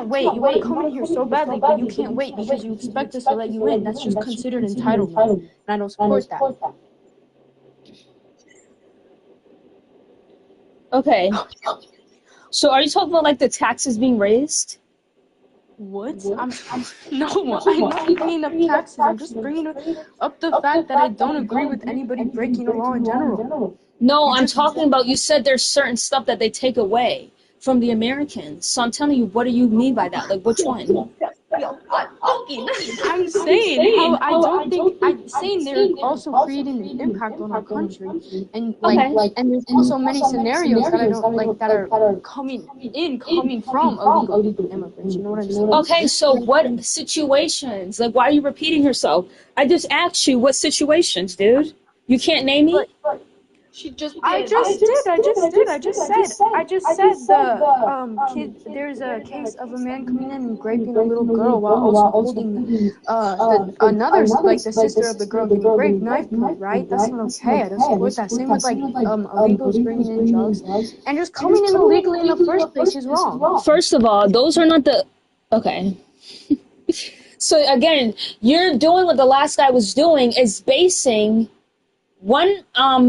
can't wait. You want to come in here so badly, but you can't wait because you expect us to let you in. That's just considered entitlement, and I don't support that. Okay. So are you talking about like the taxes being raised? What? I'm not bringing up taxes. I'm just bringing up the fact that I don't agree with anybody breaking the law in general. No, I'm talking about, you said there's certain stuff that they take away from the Americans. So I'm telling you, what do you mean by that? Like, which one? I'm saying how I don't think I'm saying they're also creating an impact on our country, and and there's also many scenarios that I don't like that are coming from illegal immigrants. You know what I'm saying? Okay, so what situations? Like, why are you repeating yourself? I just asked you what situations, dude. You can't name me? She just did. I just said the kid. There's a case of a man coming in and raping a little girl while also holding another, like the sister of the girl getting raped, knife point, right? That's not okay. I don't support that. Same with like illegals bringing in drugs and just coming in illegally in the first place is wrong. First of all, those are not the okay. So again, you're doing what the last guy was doing, is basing one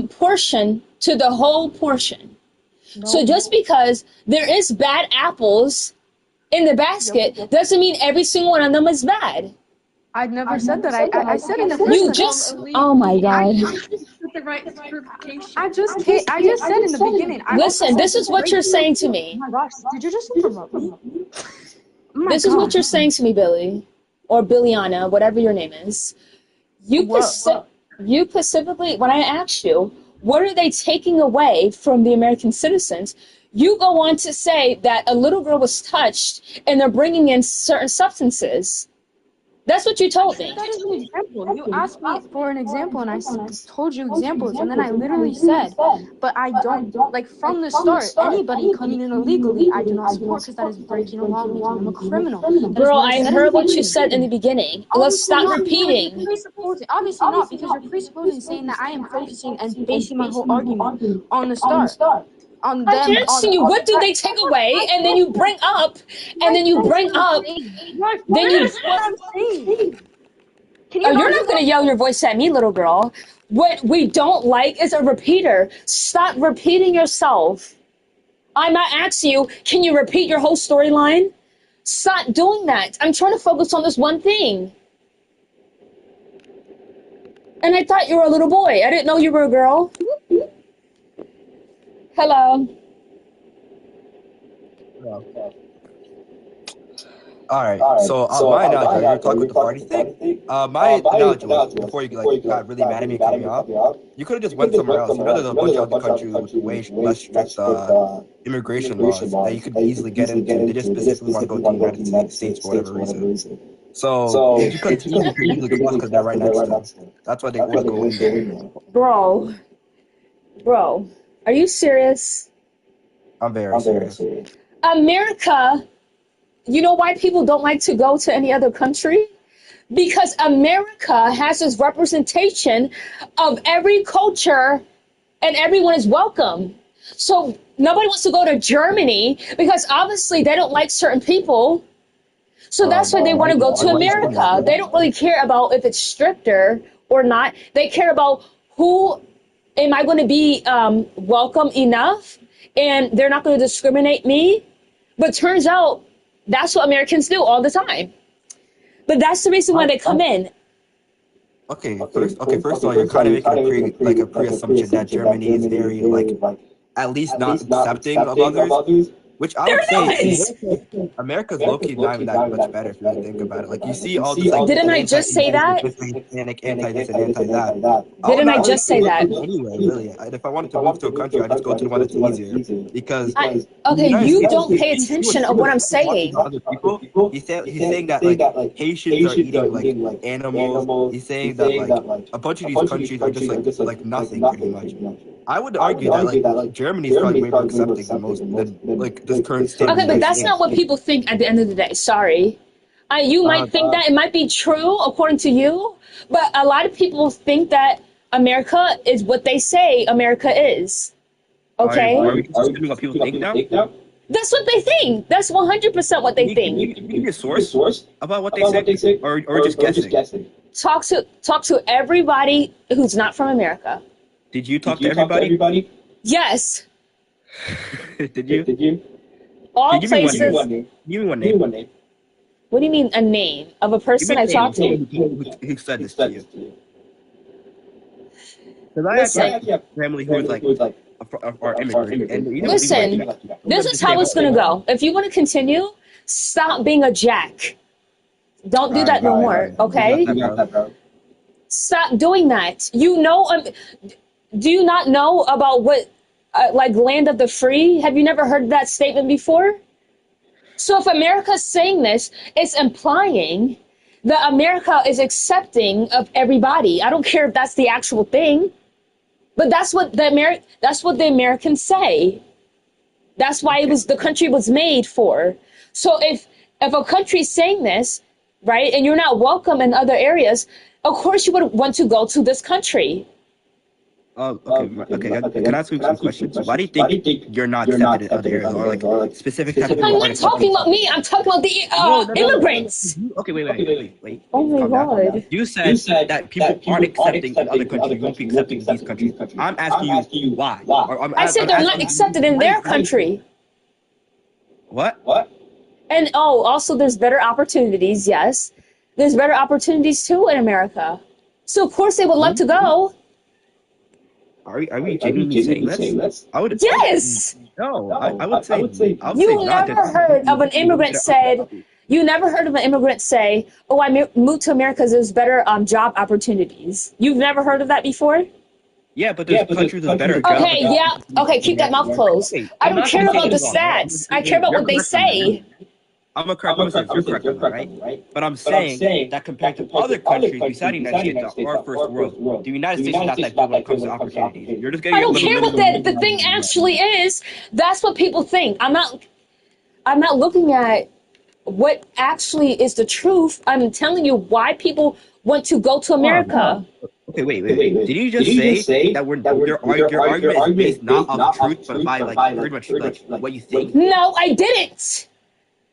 portion to the whole portion. No. So just because there is bad apples in the basket doesn't mean every single one of them is bad. I've never said that. I said in the first. You just. Oh my God. I just said in the beginning. Listen, this is what you're saying to me. Oh my gosh! Did you just interrupt me? This is what you're saying to me, Billy, or Billiana, whatever your name is. You specifically, when I asked you, what are they taking away from the American citizens? You go on to say that a little girl was touched and they're bringing in certain substances. That's what you told me. That is an example. You asked me for an example, and I told you examples, and then I literally said, but I don't, like, from the start, anybody coming in illegally, I do not support, because that is breaking a law, making them a criminal. Girl, I heard what you said in the beginning. Let's stop repeating. Obviously not, because you're presupposing saying that I am focusing and basing my whole argument on the start. On them, I'm asking you, what do they take away? And then you bring up, then you. What I'm saying. You're not going to yell your voice at me, little girl. What we don't like is a repeater. Stop repeating yourself. I'm not asking you, can you repeat your whole storyline? Stop doing that. I'm trying to focus on this one thing. And I thought you were a little boy. I didn't know you were a girl. Hello. All right. So my analogy, you're talking about the party thing. My analogy was, before you got really mad at me coming up, you could have just went somewhere else. You know, there's a bunch of other countries with way less strict immigration laws that you could easily get into. They just specifically want to go to the United States for whatever reason. So you could easily cross because they're right next to us. That's why they want to go in there. Bro, are you serious? I'm very serious. America, you know why people don't like to go to any other country? Because America has this representation of every culture and everyone is welcome. So nobody wants to go to Germany because obviously they don't like certain people. So that's why they want to go to America. They don't really care about if it's stricter or not. They care about who am I going to be welcome enough, and they're not going to discriminate me. But turns out that's what Americans do all the time. But that's the reason why they come in. Okay, first of all, you're kind of making a pre-assumption that Germany is very at least not accepting of others. Which I would say is America's low-key not even that much better if you really think about it. Like, you see all this, like, didn't I just say that? Anti-this and anti-that. Didn't I just say that? Anyway, really. If I wanted to move to a country, I'd just go to the one that's easier. Because okay, you don't pay attention of what I'm saying. Other people, he's saying that like Haitians are eating like animals. He's saying that like a bunch of these countries are just like nothing pretty much. I would argue that like Germany's probably way more accepting than most than like this current state. Okay, but that's not what people think at the end of the day. Sorry. You might think that it might be true according to you, but a lot of people think that America is what they say America is. Okay? Are we considering what people think now? That's what they think. That's 100% what they Can you think. give me a source about what they say, or just guessing? Talk to everybody who's not from America. Did you talk to everybody? Yes, Did you? all Can you give me one places. name? Give me one name. What do you mean a name of a Give person me a I name talked of to? someone who said this to you. Because I Listen, actually have family who is like are immigrants, and you don't listen. This is how it's gonna go. If you want to continue, stop being a jack. Don't do that no more, okay? Stop doing that. You know, do you not know about what, like, land of the free? Have you never heard that statement before? So if America's saying this, it's implying that America is accepting of everybody. I don't care if that's the actual thing, but that's what the Americans say. That's why the country was made for. So if a country's saying this, right, and you're not welcome in other areas, of course you would want to go to this country. Okay. Can I ask you some questions? Why do you think you're not accepted in other areas, or like specific type of people? I'm not talking about me. I'm talking about the immigrants. Okay, wait. Oh my Calm down. God. You said that people aren't accepting in other countries. You won't be accepting in these countries. I'm asking you why. I said they're not accepted in their country. What? And also there's better opportunities. Yes, there's better opportunities too in America. So of course they would love to go. Are we genuinely saying this? I would. Yes. No, I would say. You never heard of an immigrant said. You never heard of an immigrant say, "Oh, I moved to America because there's better job opportunities." You've never heard of that before? Yeah, but there's countries with better jobs. Okay, yeah. Okay, keep that mouth closed. I don't care about the stats. I care about what they say. I'm a correct person. You're correct, right? But I'm saying that compared to other countries besides the United States that are first world, the United States is not that good when it comes to opportunities. You're just getting. I don't care what the thing actually is. That's what people think. I'm not looking at what actually is the truth. I'm telling you why people want to go to America. Okay, wait. Did you just say that your argument is based not on truth, but by like pretty much like what you think? No, I didn't.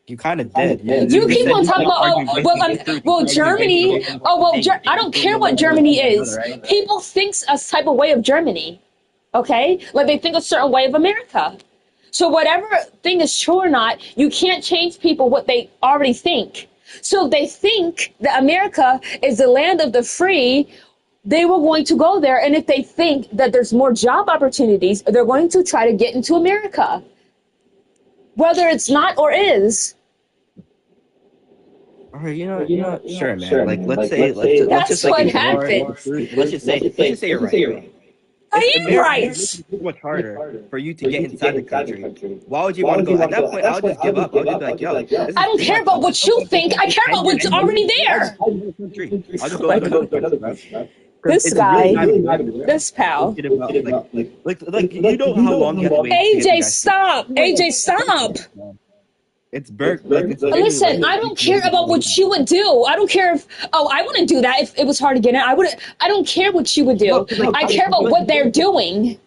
You kind of did. You keep on talking about, Germany. I don't care what Germany is. People think a type of way of Germany, okay? Like they think a certain way of America. So whatever thing is true or not, you can't change people what they already think. So if they think that America is the land of the free, they were going to go there. And if they think that there's more job opportunities, they're going to try to get into America, whether it's not or is. All right, sure, man. Like, let's just what happened. Let's just say you're right. I am right. It's much harder for you to get inside the country. Why would you want to go? At that point, I would just give up. I would just be like, yo. I don't care about what you think. I care about what's already there. I'll just go to another country. This guy, this pal. Like you know how long you have to wait. AJ, stop. AJ, stop. It's Burke. Listen, I don't care about what you would do. I don't care if I wouldn't do that if it was hard to get in. I don't care what you would do. I care about what they're doing.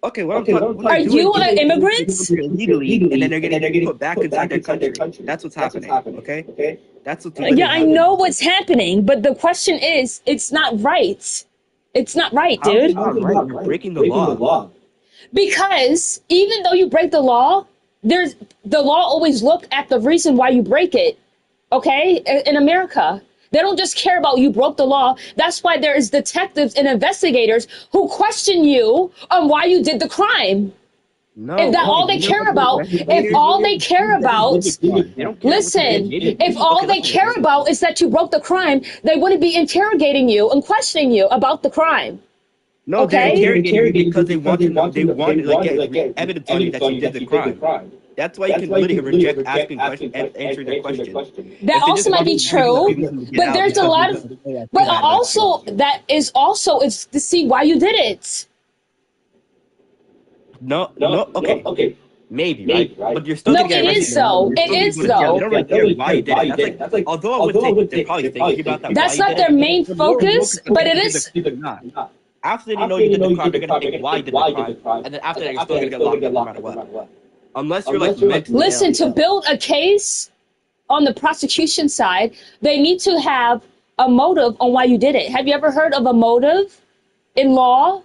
Okay, are you an immigrant? Illegally, and then they're getting put back inside their country. That's what's happening. Okay, that's what's. Yeah, I know what's happening, but the question is, it's not right. It's not right, dude. It's not right. You're breaking the law. Because even though you break the law, the law always look at the reason why you break it. Okay, in America. They don't just care about you broke the law. That's why there's detectives and investigators who question you on why you did the crime. No, if that's all they care about, if all they care about, listen, if all they care about is that you broke the crime, they wouldn't be interrogating you and questioning you about the crime. No, okay? They're interrogating you because they want to get evidence on you that you did the crime. That's why you can literally reject asking questions and answering their question. That also might be true, but there's a lot of, but also that is also is to see why you did it. No, okay. Maybe, right? But you're still no, it is so. It is so. They don't really care why you did it. That's like, although I would think they're probably thinking about that. That's not their main focus, but it is. After they know you did the crime, they're gonna think why you did the crime, and then after that, you're still gonna get locked up no matter what. Unless you're like mentally Listen, ill. to build a case on the prosecution side, they need to have a motive on why you did it. Have you ever heard of a motive in law?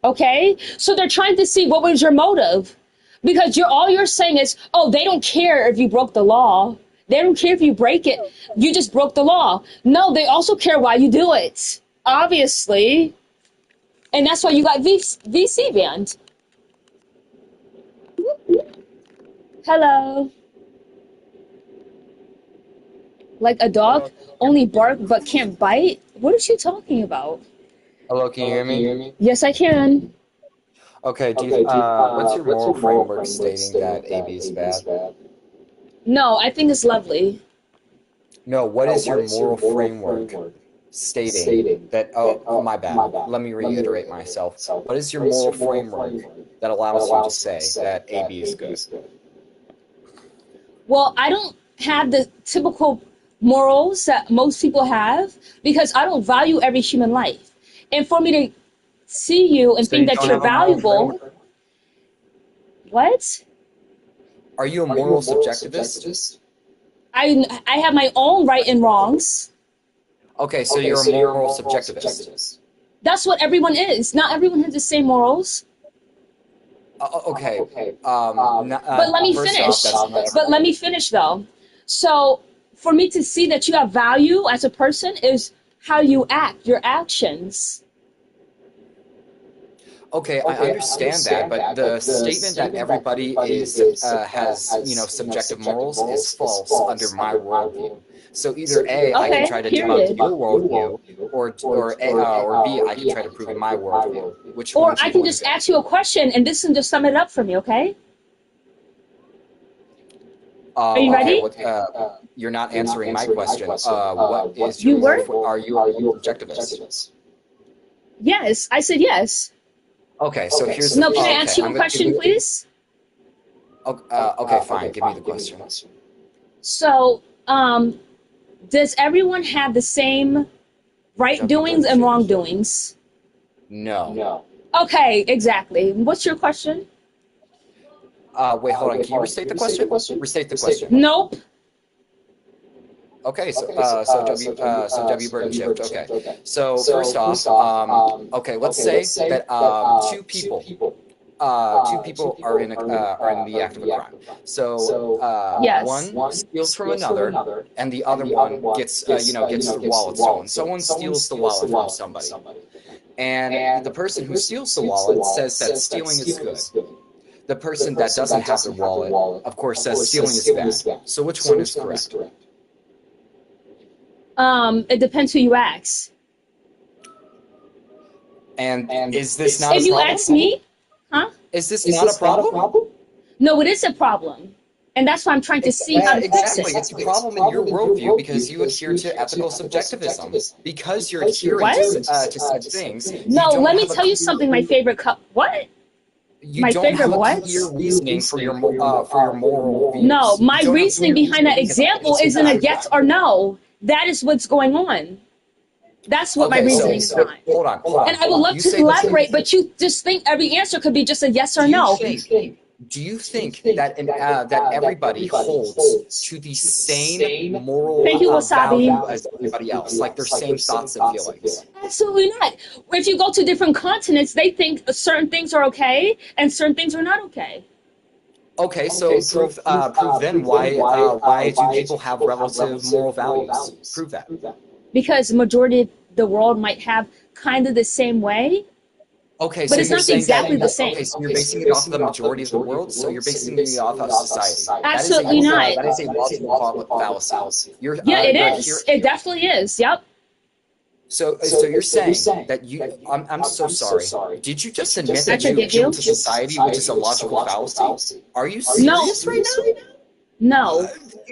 Okay, so they're trying to see what was your motive, because all you're saying is, oh, they don't care if you broke the law. They don't care if you break it. You just broke the law. No, they also care why you do it, obviously, and that's why you got VC banned. Hello. Like a dog only bark but can't bite? What is she talking about? Hello, can you hear me? Yes, I can. Okay, what's your moral framework stating that AB is bad? No, I think it's lovely. No, what is your moral framework stating that, oh, my bad, let me reiterate myself. What is your moral framework that allows you to say that AB is good? Well, I don't have the typical morals that most people have because I don't value every human life. And for me to see you and So think you that don't you're have a moral valuable, framework? what? Are you a moral subjectivist? I have my own right and wrongs. Okay, so you're a moral subjectivist. That's what everyone is. Not everyone has the same morals. Okay. But let me finish. But let me finish though. So for me to see that you have value as a person is how you act, your actions. Okay, I understand that, but the statement that everybody has subjective morals is false under my worldview. So either A, I can try to debunk your worldview, or B, I can try to prove in my worldview. Which Or one do I you can want just to do? ask you a question and this can just sum it up for me, okay? Are you ready? You're not answering my question. What is You your were? are you a subjectivist? Yes, I said yes. Okay, so here's No, can I ask you I'm a gonna give question, please? Okay, fine. Give me the question. So, does everyone have the same right doings and wrongdoings? No. Okay, exactly. What's your question? Wait, hold on. Can you restate the question? Restate the question. Nope. Okay, so W Burton shift. Okay, so first off, okay, let's say that two people are in the act of a crime. So Yes. one steals from another, and the other one gets their wallet stolen. Someone steals the wallet from somebody, and the person who steals the wallet says that stealing is good. The person that doesn't have the wallet, of course, says stealing is bad. So which one is correct? It depends who you ask. And is this not If a you problem? ask me, huh? Is this not a problem? No, it is a problem. And that's why I'm trying to see how to fix Exactly. it. It's a problem in your worldview because you adhere to ethical subjectivism. Because you're adhering What? to such things. No, let me have a tell you clear- something. My favorite what? You my don't favorite have a what? clear reasoning for your moral views. No, my You don't have reasoning clear behind that reasoning example about isn't a it. yes or no. That is what's going on. That's what my Okay, reasoning is so not. hold on. And I would love You to say the same elaborate, thing. but you just think every answer could be just a yes or Do you no. Do you think that that everybody holds to the same moral Thank you, Wasabi. value as everybody else, like their same thoughts and feelings? Absolutely not. If you go to different continents, they think certain things are okay and certain things are not okay. Okay, so prove then why do people have relative moral values? Prove that. Because the majority of the world might have kind of the same way, Okay, but so it's you're not saying exactly that, the same. okay, so you're basing it off of the majority of the world, so you're basing it off of society. Absolutely not. That is a logical fallacy. Yeah, it is. It definitely is. Yep. So you're saying that I'm so sorry. Did you just admit that you forgive you. appeal to society, which is a logical fallacy? Are you serious right now? No.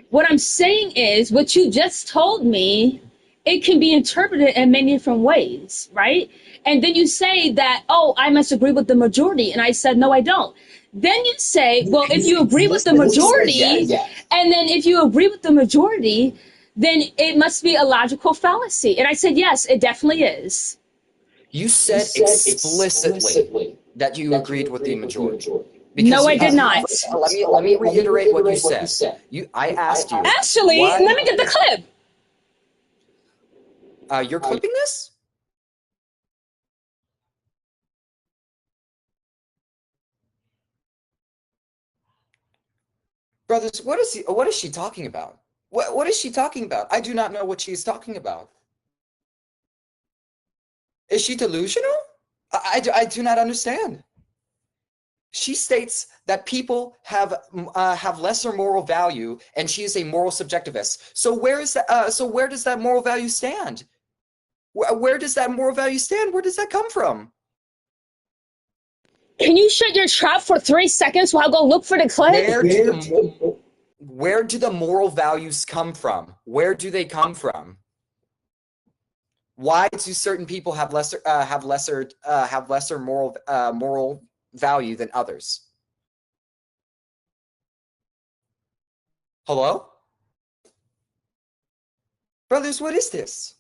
What I'm saying is what you just told me, it can be interpreted in many different ways, right? And then you say that, oh, I must agree with the majority. And I said, no, I don't. Then you say, well, if you agree with the majority, and then if you agree with the majority, then it must be a logical fallacy. And I said, yes, it definitely is. You said explicitly that you agreed with the majority. No, I you did not. let me reiterate what you said. I asked you. Actually, what, let me get the clip. you're clipping this? Brothers, what is she talking about? What is she talking about? I do not know what she is talking about. Is she delusional? I do not understand. She states that people have lesser moral value, and she is a moral subjectivist. So where is that? So where does that moral value stand? Where does that moral value stand? Where does that come from? Can you shut your trap for 3 seconds while I go look for the clip? Where do the moral values come from? Where do they come from? Why do certain people have lesser moral value than others? Hello? Brothers, what is this?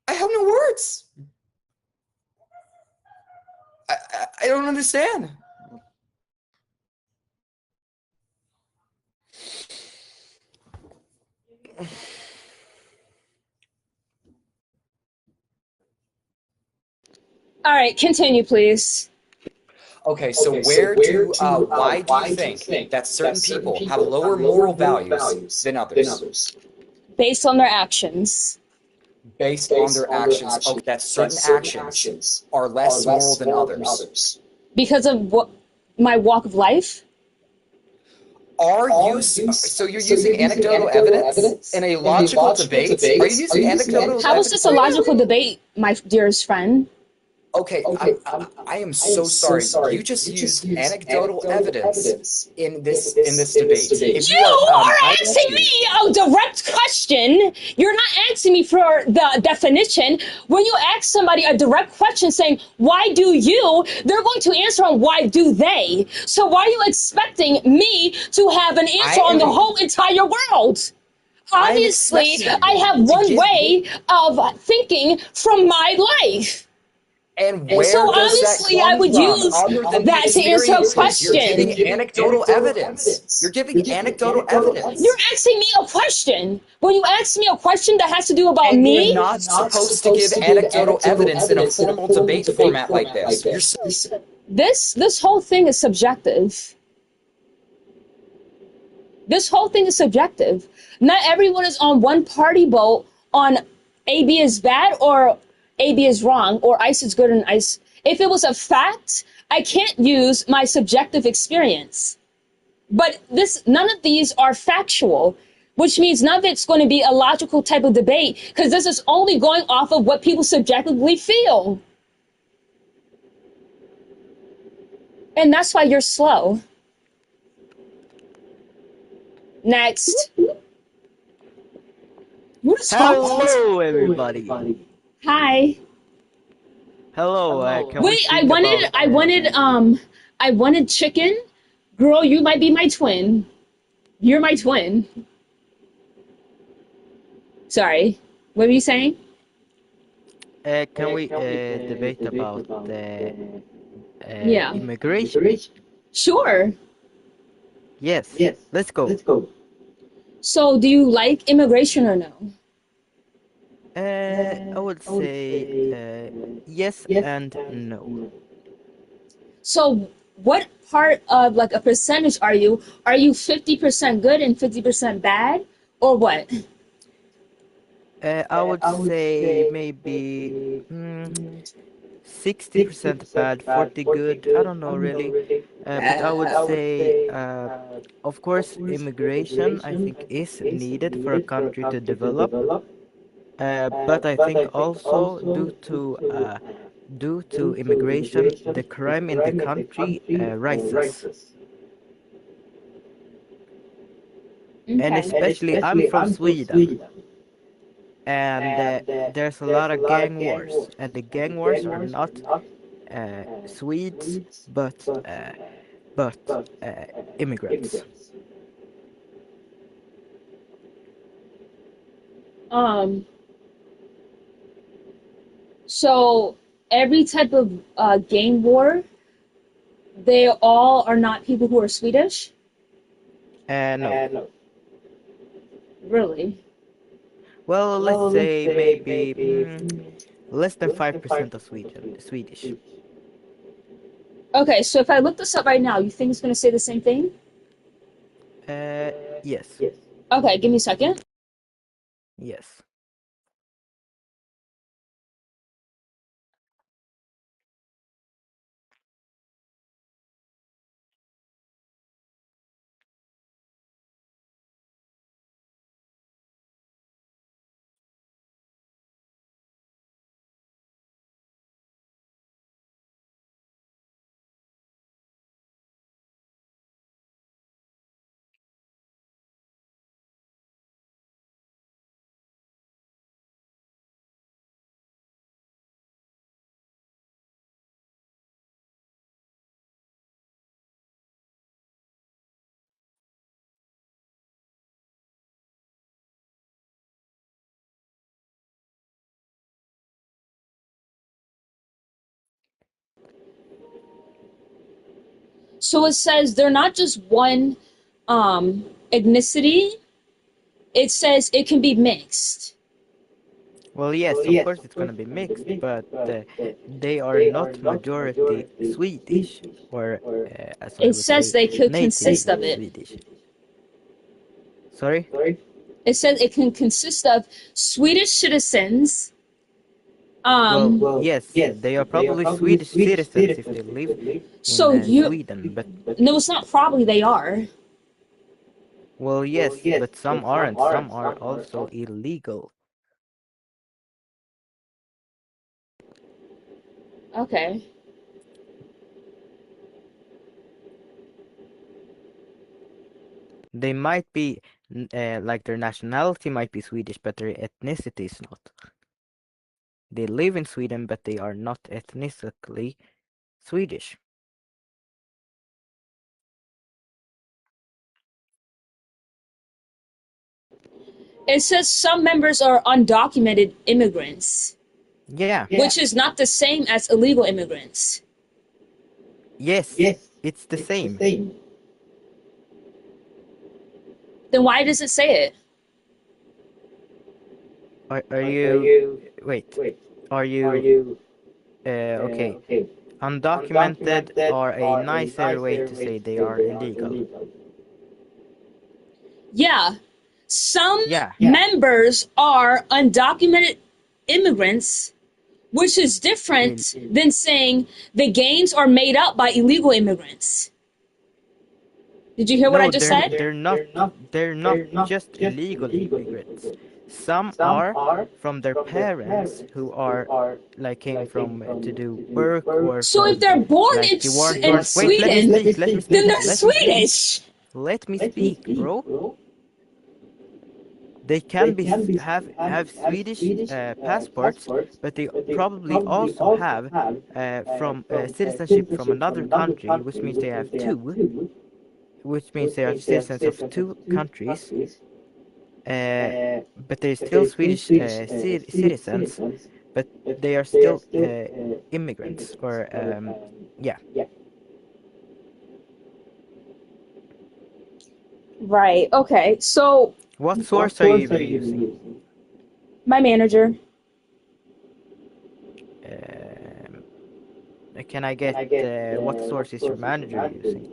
I have no words. I don't understand. All right, continue, please. Okay, so why do you think that certain people have lower moral values than others? Based on their actions. Based on their actions. Okay, that certain actions are less moral than others. Because of what my walk of life? So you're using anecdotal evidence in a logical debate? Are you using anecdotal evidence? How is this a logical debate, my dearest friend? Okay, I am so sorry. You just used anecdotal evidence in this debate. If You are asking me a direct question. You're not asking me for the definition. When you ask somebody a direct question saying, why do you? They're going to answer on why do they. So why are you expecting me to have an answer on the whole entire world? Obviously, I have one way of thinking from my life. And where so does obviously that come I would from, use other than that to answer a question. You're giving anecdotal evidence. You're giving anecdotal evidence. You're asking me a question. When you ask me a question that has to do about and me, you're not supposed to give anecdotal evidence in a formal debate format like this. This whole thing is subjective. This whole thing is subjective. Not everyone is on one party boat on AB is bad or AB is wrong or ICE is good and ICE. If it was a fact, I can't use my subjective experience. But none of these are factual, which means none of it's going to be a logical type of debate because this is only going off of what people subjectively feel. And that's why you're slow. Next. Hello, everybody. Hi. Hello. Wait, I wanted chicken. Girl, you might be my twin. You're my twin. Sorry. What were you saying? Can we debate about Yeah. immigration? Sure. Yes. Let's go. So, do you like immigration or no? I would say yes and no. So, what part of like a percentage are you? Are you 50% good and 50% bad, or what? I would say maybe 60% bad, 40 good. I don't know really. But I would say, of course, immigration I think is needed for a country to develop. But I think also due to immigration, the crime in the country rises. And especially, I'm from Sweden, and there's a lot of gang wars, and the gang wars are not Swedes, but immigrants. So every type of gang war, they all are not people who are Swedish? No. Really? Well, let's say maybe less than 5% of Swedish. Okay, so if I look this up right now, you think it's going to say the same thing? Yes. Okay, give me a second. Yes. So it says they're not just one ethnicity. It says it can be mixed. Well, yes, of course it's gonna be mixed, but they are not majority Swedish, or as I It would says say, they could native consist of it. Swedish. Sorry? It says it can consist of Swedish citizens. Well, yes, they are probably Swedish citizens if they live in So you Sweden, but no, it's not probably they are. well, yes, but some aren't. Some are also illegal. Okay. They might be like their nationality might be Swedish, but their ethnicity is not. They live in Sweden, but they are not ethnically Swedish. It says some members are undocumented immigrants, Yeah. which is not the same as illegal immigrants. Yes, it's the same. Then why does it say it? Are you wait? Are you okay? Undocumented are a nicer way to say they are illegal. Yeah. Some Yeah. members are undocumented immigrants, which is different than saying the gangs are made up by illegal immigrants. Did you hear what I just said? They're not just illegal immigrants. Some are from their parents who are like came from to do work or So if from they're born like in the war torn. Wait, Sweden, let me speak. then they're Let me speak. Swedish. Let me speak, bro. They can be have Swedish passports, but they probably also have from citizenship from another country, which means they have two, which means they are citizens of two countries. But they're still Swedish citizens, but they are still immigrants, or yeah. Right. Okay. So What source are you even using? my manager. Can I get what source is your manager using?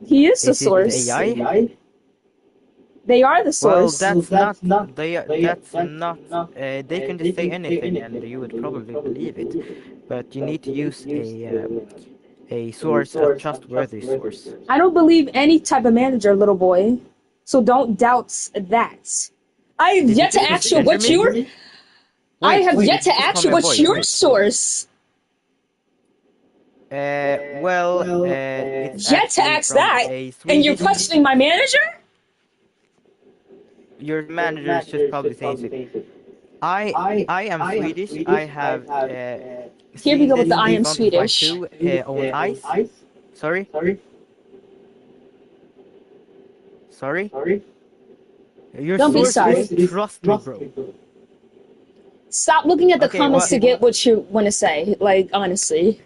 He is the Is source. it AI? They are the Well, source. that's not. That's not. They can just say anything, and you would probably believe it. But you need to use a source, a trustworthy source. I don't believe any type of manager, little boy. So don't doubt that. I have Did yet you to just ask you enter what's me? your. I Wait, have yet did to you just ask call you me a what's boy? your source. Well, it's Yet to actually ask from that, a and you're Swedish. questioning my manager. Your manager is just probably saying so. I am Swedish. I have Here we seen go with this the I in am front of my Swedish. two own eyes. Sorry? Sorry? Your Don't be source sorry. is trust me, bro. Stop looking at the Okay, comments to what? get what you want to say. Like, honestly.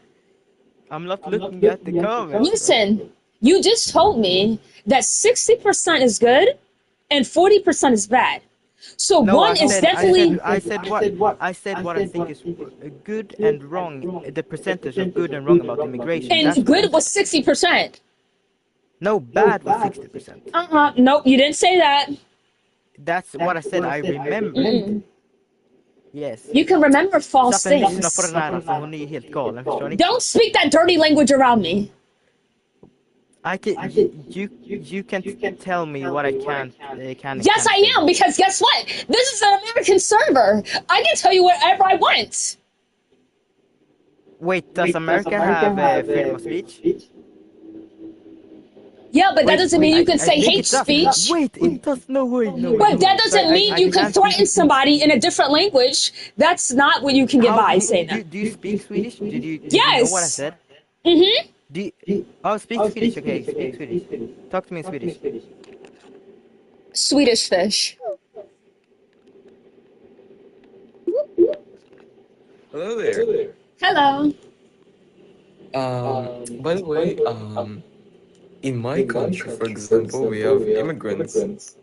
I'm not looking at the comments, bro. Listen, you just told me that 60% is good and 40% is bad. So No, one is definitely, I said what I think is good and wrong. The percentage of good and wrong about immigration. That's and what I good was said. 60%. No, bad was 60%. Nope, you didn't say that. That's what I said. I remember. Yes. You can remember false Staffan lyssnar things. på den här, alltså hon är helt galen, förstår ni? Don't speak that dirty language around me. I can, you can tell me what I can and Yes, can't I say. am, because guess what? This is an American server. I can tell you whatever I want. Wait, does America have freedom of speech? Yeah, but that doesn't mean you can say think hate it does. speech. Wait, it does. No way. No way. But no that way. doesn't So mean you can can ask threaten somebody in a different language. That's not what you can get by saying that. Do you speak Swedish? Did you know what I Yes. said? Mm-hmm. Oh, speak Swedish. Okay, speak Swedish. Talk to me in Swedish. Swedish fish. Hello there. Hello. By the way, in my country, for example, we have immigrants.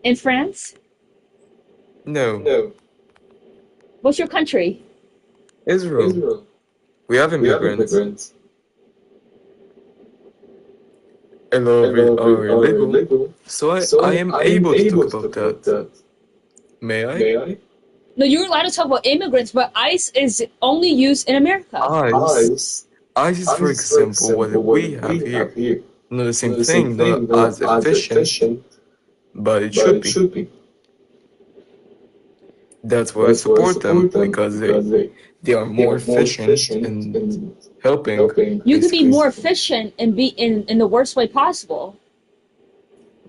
In France? No, What's your country? Israel. We have immigrants. A lot of it are illegal, so I am able to talk about that. May I? No, you're allowed to talk about immigrants, but ICE is only used in America. ICE is, for example, what we have here. Not the same thing, not as efficient, but it should be. That's why I support them, because they are more efficient and helping. You can be more efficient and be in the worst way possible.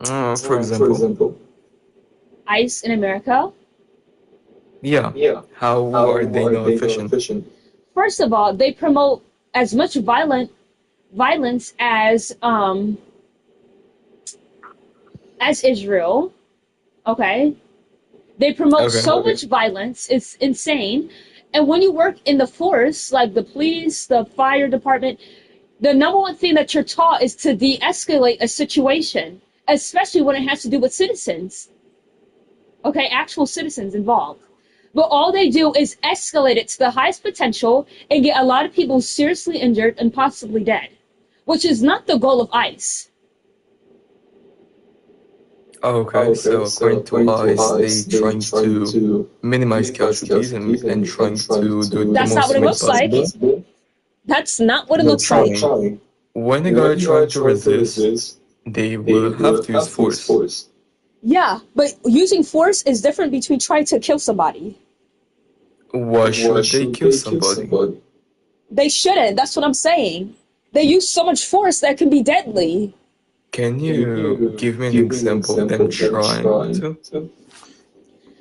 For example, ICE in America? yeah. How are they not efficient? First of all, they promote as much violence as Israel. Okay? They promote so much violence, it's insane. And when you work in the force, like the police, the fire department, the number one thing that you're taught is to de-escalate a situation, especially when it has to do with citizens. Okay, actual citizens involved. But all they do is escalate it to the highest potential and get a lot of people seriously injured and possibly dead, which is not the goal of ICE. Okay, so according to ICE, they trying to minimize casualties and trying to do it That's the not most what it looks like. possible. That's not what it They're looks like. trying. When a guy trying to resist, they will have to use force. Yeah, but using force is different between trying to kill somebody. Why should they kill somebody? They shouldn't. That's what I'm saying. They use so much force that can be deadly. Can you give me an example of them trying to?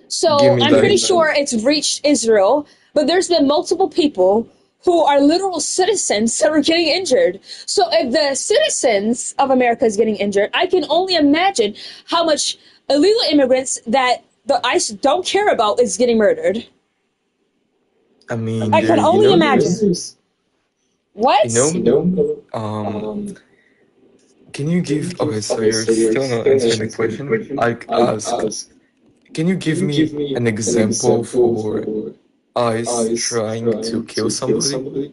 So Give me I'm like- pretty sure it's reached Israel, but there's been multiple people who are literal citizens that are getting injured. So if the citizens of America is getting injured, I can only imagine how much illegal immigrants that the ICE don't care about is getting murdered. I mean, I can only imagine. What? Can you give? Okay, so you're still not answering the question. I ask. Can you give me an example for ICE trying to kill somebody?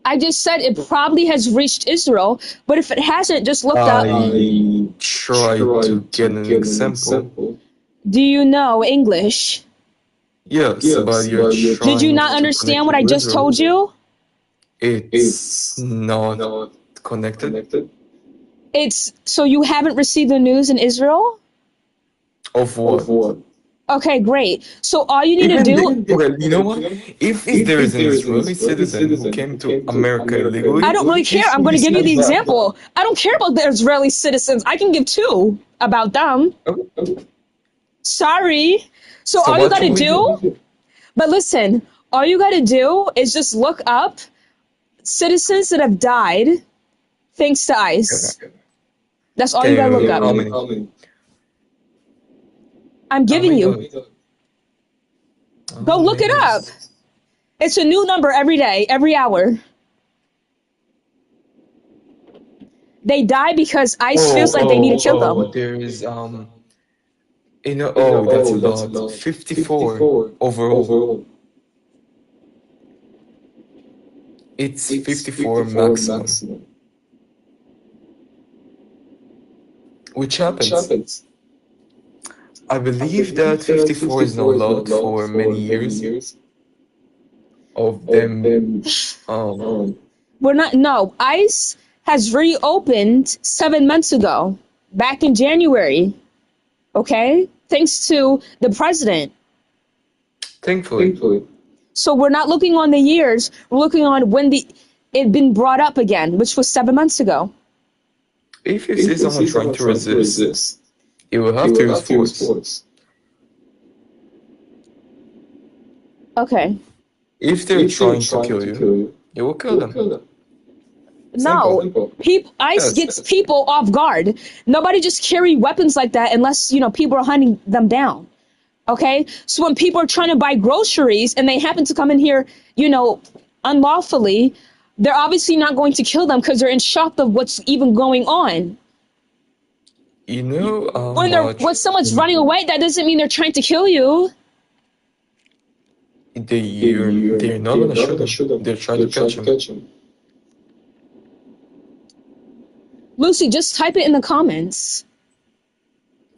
I just said it probably has reached Israel, but if it hasn't, just look up. I try to get an example. Do you know English? Yes, but you're trying. Did you not to understand connect what I to just Israel. told you? It's not connected. It's so you haven't received the news in Israel? Of what? Okay, great. So all you need to do. Okay, you know what? If there is an Israeli citizen who came to America illegally, I don't really care. I'm going to give you the example. I don't care about the Israeli citizens. I can give two about them. Sorry. So all you what got to should we do. But listen, all you got to do is just look up citizens that have died thanks to ICE. That's all you got to look How up. many? I'm giving you. Go look it up. Yes. It's a new number every day, every hour. They die because ICE feels like they need to kill them. There is that's a lot. 54 overall. It's 54 maximum. Which happens. I believe that 54 is not allowed for many years of them. We're not, no, ICE has reopened 7 months ago, back in January. Okay? Thanks to the president. Thankfully. So we're not looking on the years, we're looking on when it been brought up again, which was 7 months ago. If you see someone trying to resist, you will have to use force. Okay. If they're trying to kill you, you will kill them. No, ICE gets people off guard. Nobody just carry weapons like that unless, people are hunting them down. Okay? So when people are trying to buy groceries and they happen to come in here, unlawfully, they're obviously not going to kill them because they're in shock of what's even going on. When someone's running away, that doesn't mean they're trying to kill you. They're not going to shoot them. They're trying to catch him. Lucy, just type it in the comments.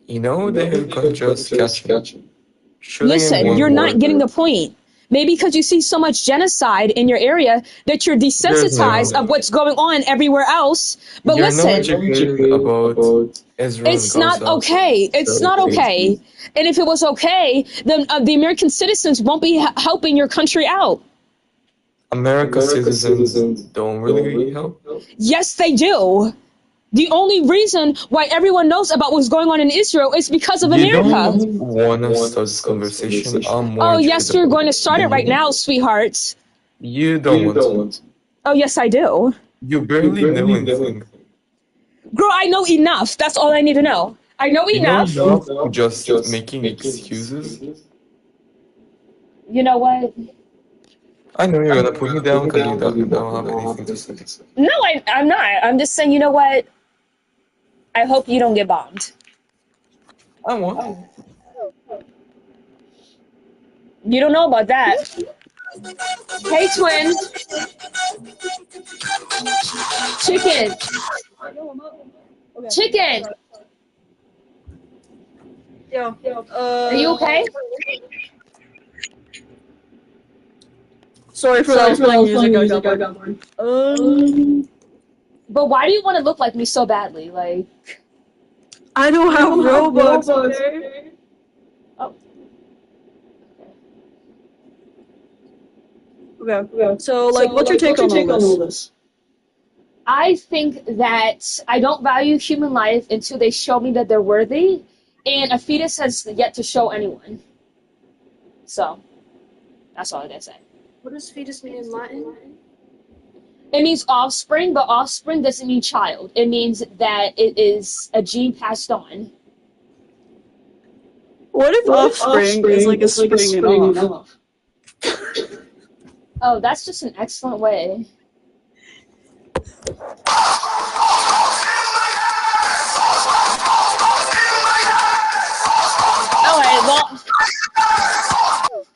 They can just catch him. Listen, you're not getting the point. Maybe because you see so much genocide in your area that you're desensitized of what's going on everywhere else. But listen, it's not okay. It's not okay. And if it was okay, then the American citizens won't be helping your country out. American citizens don't really help? Yes, they do. The only reason why everyone knows about what's going on in Israel is because of America. You don't want to start this conversation. Oh, yes, you're going to start it right now, sweetheart. You don't want to. Oh, yes, I do. You barely know anything. Girl, I know enough. That's all I need to know. I know enough. Just making excuses. You know what? I know you're going to put me down because you don't have anything to say. No, I'm not. I'm just saying, you know what? I hope you don't get bombed. I won't. You don't know about that. Hey, twin. Chicken. Are you okay? Sorry for that playing music. I got one. But why do you want to look like me so badly? Like, I don't have Robux. Okay? Oh. Okay. So, what's your take on all this? I think that I don't value human life until they show me that they're worthy, and a fetus has yet to show anyone. So, that's all I gotta say. What does fetus mean in Latin? It means offspring, but offspring doesn't mean child. It means that it is a gene passed on. What if offspring is like a springing off? Oh, that's just an excellent way. Alright, well,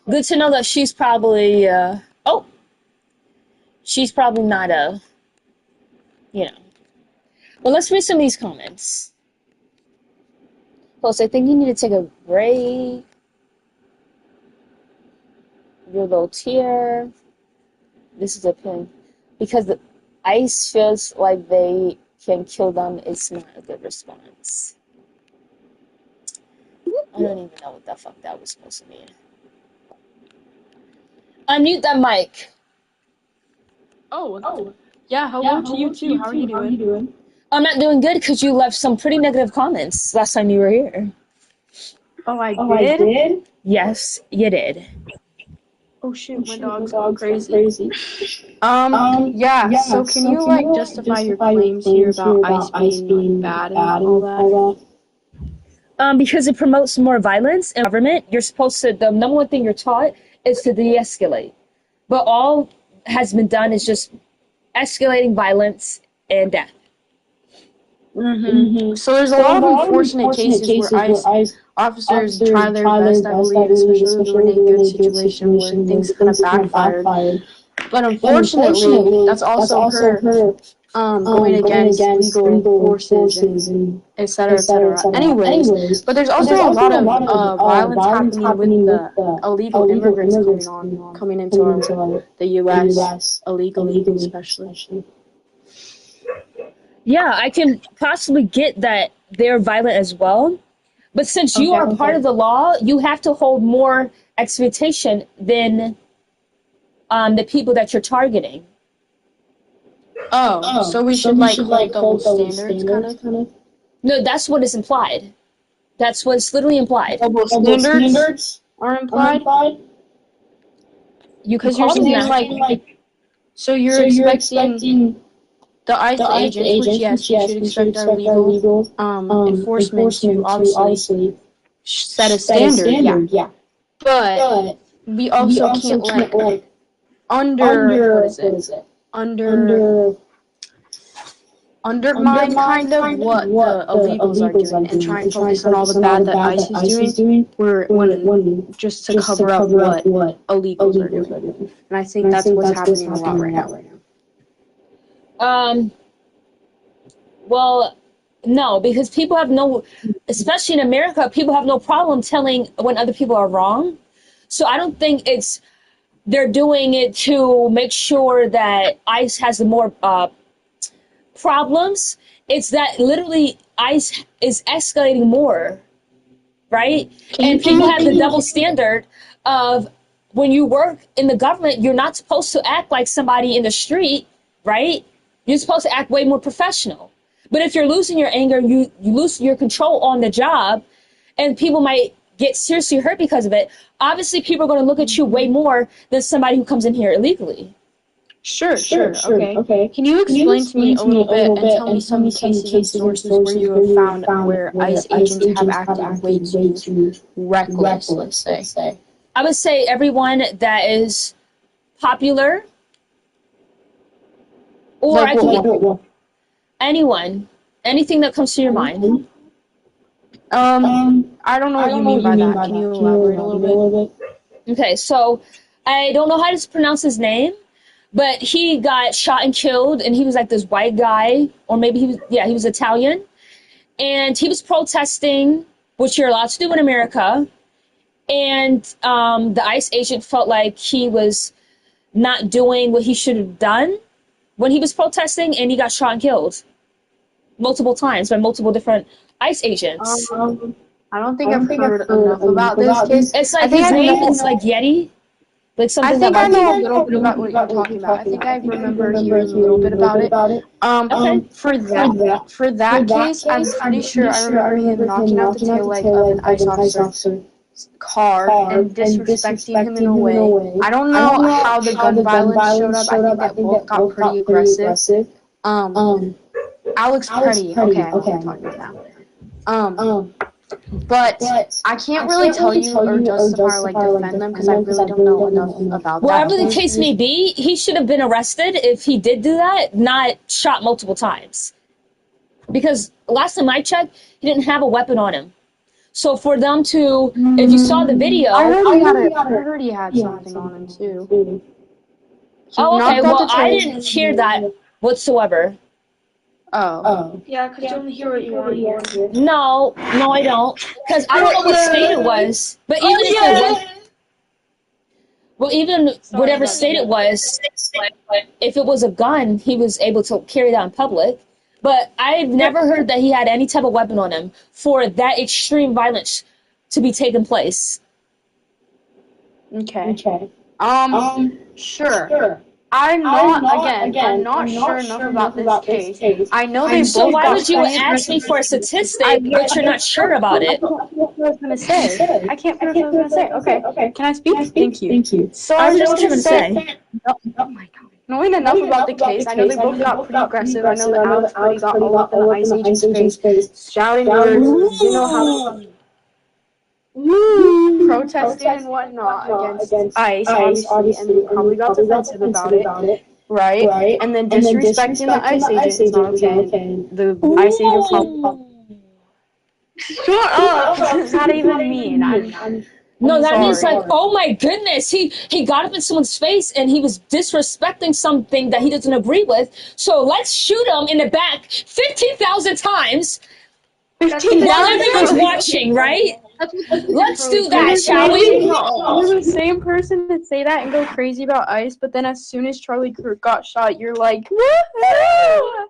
good to know that she's probably, she's probably not Well, let's read some of these comments. Plus, I think you need to take a break. You're low tier. This is a pin. Because the ICE feels like they can kill them is not a good response. I don't even know what the fuck that was supposed to mean. Unmute that mic. Oh. Yeah, hello to you too. How are you doing? I'm not doing good because you left some pretty negative comments last time you were here. Oh, I did? Yes, you did. Oh shit, my dog's going crazy. Yeah, so can you justify your claims here about ICE being bad and all that? Because it promotes more violence in government. You're supposed to, the number one thing you're taught is to de-escalate. But all has been done is just escalating violence and death. So there's a lot of unfortunate cases where ICE officers try their best, I believe, especially when they're in a good situation where things kind of backfired. But unfortunately, that's also occurred going against legal forces and et cetera, et cetera. Anyways, but there's also a lot of violence happening with the illegal immigrants coming into the U.S. illegally, especially. Yeah, I can possibly get that they're violent as well. But since you are part of the law, you have to hold more expectation than the people that you're targeting. Oh, so we should hold double standards, kind of? No, that's what is implied. That's what's literally implied. Double standards are implied? You could Because you're call them saying, that. so you're expecting the ICE agents, which yes, you should expect our legal enforcement to obviously set a standard, yeah. But we also can't let undermine kind of what the illegals are doing and try and focus on all the bad that ICE is doing, just to cover up what illegals are doing. And I think that's what's happening a lot right now. Well, no, because people have no, especially in America, people have no problem telling when other people are wrong. So I don't think they're doing it to make sure that ICE has more problems. It's that literally ICE is escalating more, right? And people have the double standard of when you work in the government, you're not supposed to act like somebody in the street, right? You're supposed to act way more professional. But if you're losing your anger, you lose your control on the job, and people might get seriously hurt because of it. Obviously, people are going to look at you way more than somebody who comes in here illegally. Sure. Okay. Can you explain to me a little bit and tell me some cases and sources where you have found where ICE agents have acted way too reckless, let's say? I would say everyone that is popular, or I could anyone, anything that comes to your mind. I don't know what you mean by that. Can you elaborate a little bit? Okay, so I don't know how to pronounce his name, but he got shot and killed, and he was like this white guy, or maybe he was Italian, and he was protesting, which you're allowed to do in America, and the ICE agent felt like he was not doing what he should have done when he was protesting, and he got shot and killed multiple times by multiple different ICE agents. I don't think I've heard enough about this case. It's like his name is like Yeti. Like something I think I know a little bit about what you're talking about. I think I remember hearing a little bit about it. For that case, I'm pretty sure I remember him knocking out the tail light of an ICE officer's car and disrespecting him in a way. I don't know how the gun violence showed up. I think that both got pretty aggressive. Alex Petty. Okay, I know what you're talking about. But I can't really tell you or justify or like defend them because I really don't know enough about that. Whatever the case may be, he should have been arrested if he did do that, not shot multiple times. Because last time I checked, he didn't have a weapon on him. So for them to, if you saw the video, I heard he had something on him too. Oh, okay. Well, I didn't hear that whatsoever. Oh. Yeah, because you only hear what you want to hear. No, I don't. Because I don't know what state it was. But even if it was, well, even whatever state it was, if it was a gun, he was able to carry that in public. But I've never heard that he had any type of weapon on him for that extreme violence to be taking place. Okay. Sure. I'm not sure enough about this case. I know they both. So why would you ask me for a statistic, but you're not sure about it? I can't finish what I was going to say. I can't finish what I was going to say. Okay. Can I speak? Thank you. So I was just going to say. Oh my God. Knowing enough about the case, I know they both got pretty aggressive. I know that Alex Pretty got all up in the ICE agent's face, shouting words, protesting and whatnot against ICE, obviously, and they probably got defensive about it, right? And then disrespecting the ICE agent is not okay. The ICE agent probably... Shut up! What does that even mean? No, that means sorry. like, oh my goodness, he got up in someone's face and he was disrespecting something that he doesn't agree with. So let's shoot him in the back 15,000 times while everyone's watching, right? Let's do that, shall we? You're the same person to say that and go crazy about ICE, but then as soon as Charlie Kirk got shot, you're like, woohoo!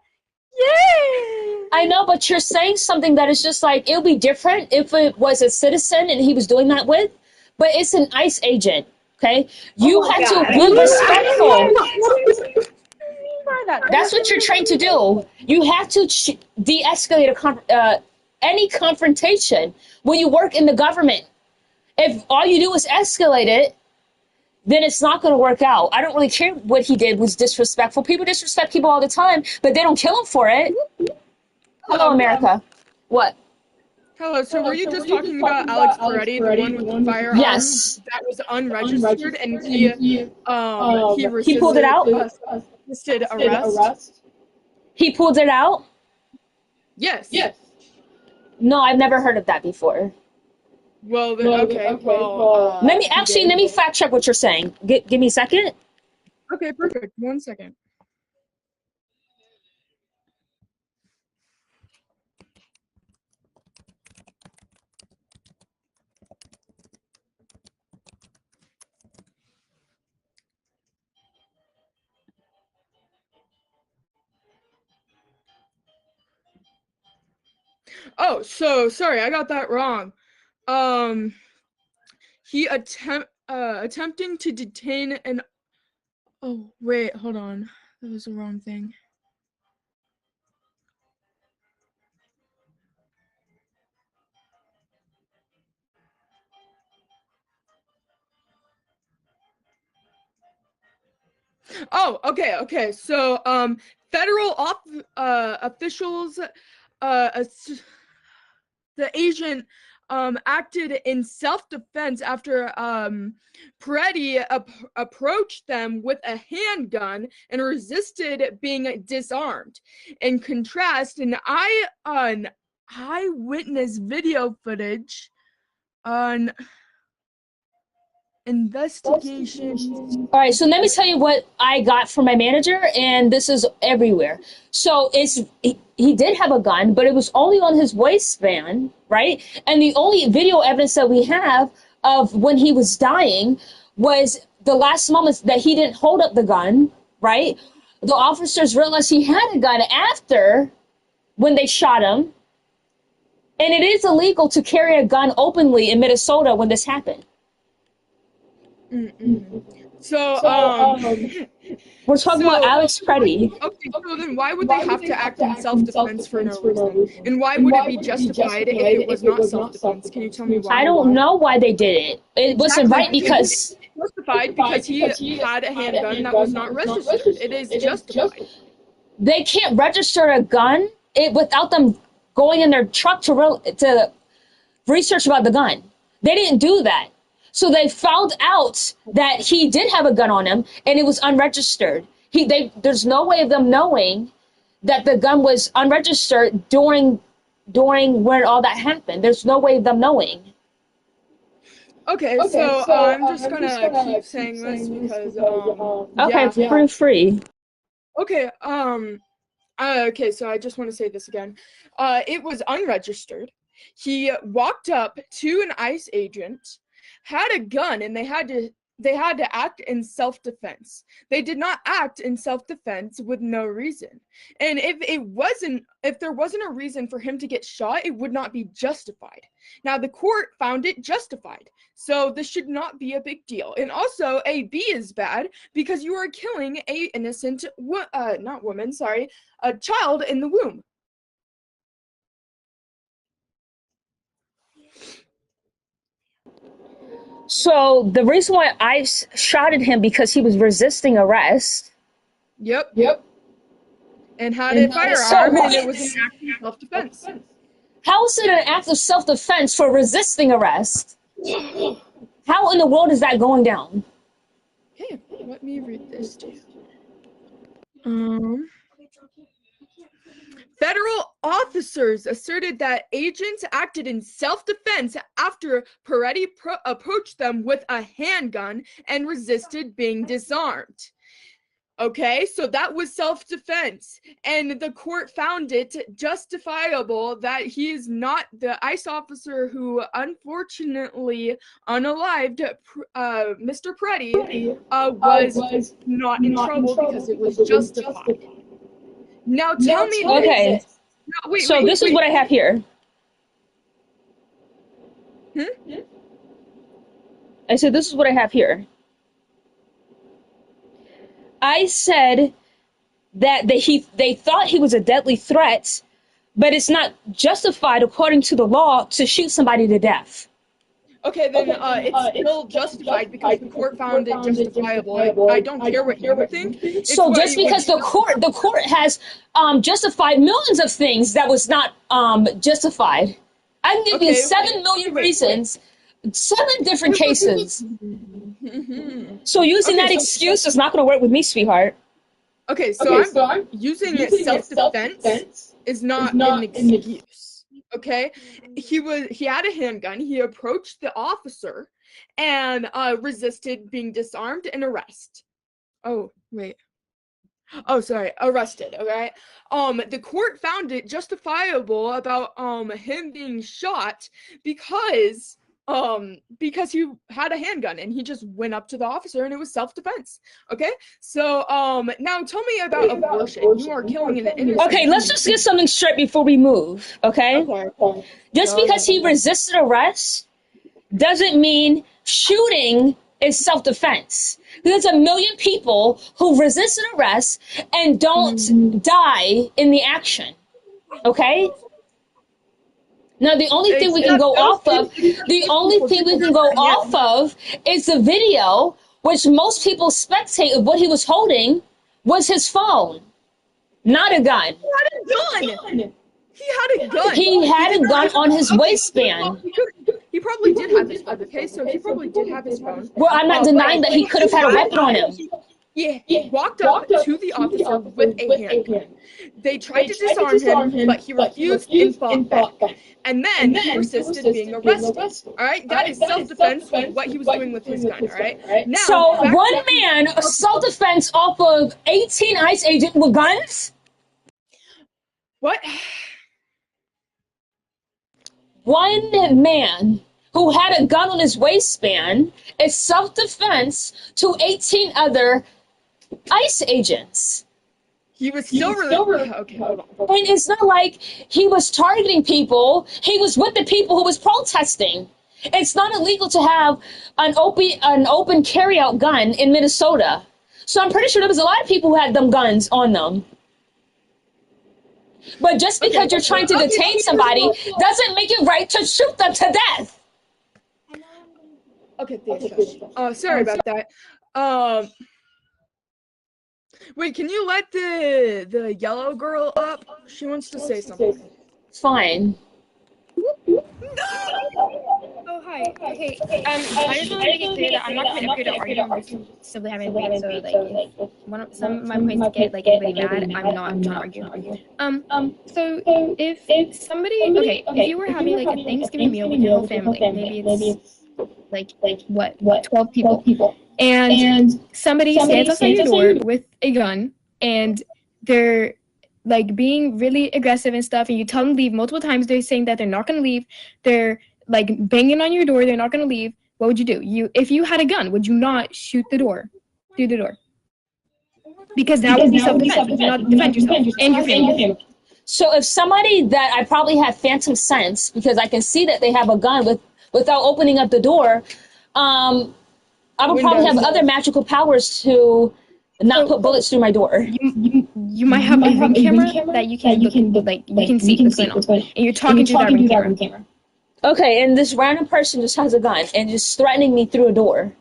Yay! I know, but you're saying something that is just like, it'll be different if it was a citizen and he was doing that with, but it's an ICE agent, okay? You have to be respectful. That's what you're trained to do. You have to de-escalate any confrontation when you work in the government. If all you do is escalate it, then it's not going to work out. I don't really care what he did was disrespectful. People disrespect people all the time, but they don't kill him for it. Hello, America. What? Hello, so were you just talking about Alex Peretti, the one with the firearm Yes. that was unregistered, and he He pulled it out? Resisted arrest? He pulled it out? Yes. No, I've never heard of that before. Well, then, okay. Well, Let me fact check what you're saying. Give me a second. okay, perfect. 1 second. Oh, so sorry, I got that wrong. He attempting to detain an... Oh, wait, hold on. That was the wrong thing. Oh, okay. So, federal officials, the agent acted in self-defense after Peretti approached them with a handgun and resisted being disarmed. In contrast, an eyewitness video footage on investigations. All right, so let me tell you what I got from my manager, and this is everywhere. So he did have a gun, but it was only on his waistband, right? And the only video evidence that we have of when he was dying was the last moments that he didn't hold up the gun, right? The officers realized he had a gun after when they shot him. And it is illegal to carry a gun openly in Minnesota when this happened. So, we're talking about Alex Peretti. Okay, so then why would they have to act in self-defense for no reason? And why would it be justified if it was not self-defense? Can you tell me why? I don't know why they did it. It wasn't right because... Justified because he had a handgun that was not registered. It is justified. They can't register a gun without them going in their truck to research about the gun. They didn't do that. So they found out that he did have a gun on him, and it was unregistered. There's no way of them knowing that the gun was unregistered during when all that happened. There's no way of them knowing. Okay, so I'm just gonna keep saying this because okay, yeah. free. Okay, okay, so I just want to say this again. It was unregistered. He walked up to an ICE agent, had a gun, and they had to act in self-defense. They did not act in self-defense with no reason. And if there wasn't a reason for him to get shot, it would not be justified. Now the court found it justified. So this should not be a big deal. And also AB is bad because you are killing a innocent a child in the womb. So the reason why I shot at him because he was resisting arrest, Yep. And had a firearm, and it was an act of self-defense. How is it an act of self-defense for resisting arrest? How in the world is that going down? Okay, let me read this to you. Federal officers asserted that agents acted in self-defense after Peretti approached them with a handgun and resisted being disarmed. Okay, so that was self-defense, and the court found it justifiable that he is not the ICE officer who unfortunately unalived Mr. Peretti was not in trouble because it was justified. Now tell me Okay. this. No, wait, This is what I have here. I said, this is what I have here. I said that they thought he was a deadly threat, but it's not justified according to the law to shoot somebody to death. Okay, then it's still justified because the court found it justifiable. I don't care what you think. So just because the court has justified millions of things that was not justified. I can give you 7 million reasons, 7 different cases. So using that excuse is not going to work with me, sweetheart. Okay, so I'm using self-defense is not an excuse. Okay, he had a handgun. He approached the officer and resisted being disarmed and arrested. Arrested. Okay. The court found it justifiable about him being shot because he had a handgun and he just went up to the officer and it was self-defense. Okay, so now tell me about abortion. You are killing an innocent. Okay, let's just get something straight before we move. Okay. Just because he resisted arrest doesn't mean shooting is self-defense. There's a million people who resisted arrest and don't die in the action. Okay. Now, the only thing we can go off of is the video, which most people spectate of what he was holding was his phone, not a gun. He had a gun. He had a gun on his waistband. He probably did have his phone, okay? So he probably did have his phone. Well, I'm not denying that he could have had a weapon on him. He walked up to the officer with a handgun. They tried to disarm him, but he refused and fought back. And then he persisted being arrested. All right, that is self-defense with what he was doing with his gun. All right. Now, so one man self-defense off of 18 ICE agents with guns. What? One man who had a gun on his waistband is self-defense to 18 other ICE agents. He was still okay, hold on. And it's not like he was targeting people. He was with the people who was protesting. It's not illegal to have an open carry-out gun in Minnesota. So I'm pretty sure there was a lot of people who had them guns on them. But just because you're trying to detain somebody doesn't make it right to shoot them to death. Okay, sorry about that. Wait, can you let the yellow girl up? She wants to say something. Fine. Oh, hi. Okay, I just want to make it clear that I'm not going to appear to argue. I'm simply having a so, if some of my points get, really mad, I'm not trying to argue. So, if somebody, if you were having, a Thanksgiving meal with your whole family, maybe it's, 12 people, and somebody stands outside your door with a gun, and they're, being really aggressive and stuff, and you tell them to leave multiple times, they're saying that they're not going to leave, they're, banging on your door, they're not going to leave, what would you do? If you had a gun, would you not shoot through the door? Because that would be self-defense. You do not defend yourself and your family. So if somebody that I probably have phantom sense, because I can see that they have a gun without opening up the door, I would probably have other magical powers to not put bullets through my door. You might have a ring camera that you can see what's going on, and you're talking to that ring camera. Okay, and this random person just has a gun and just threatening me through a door.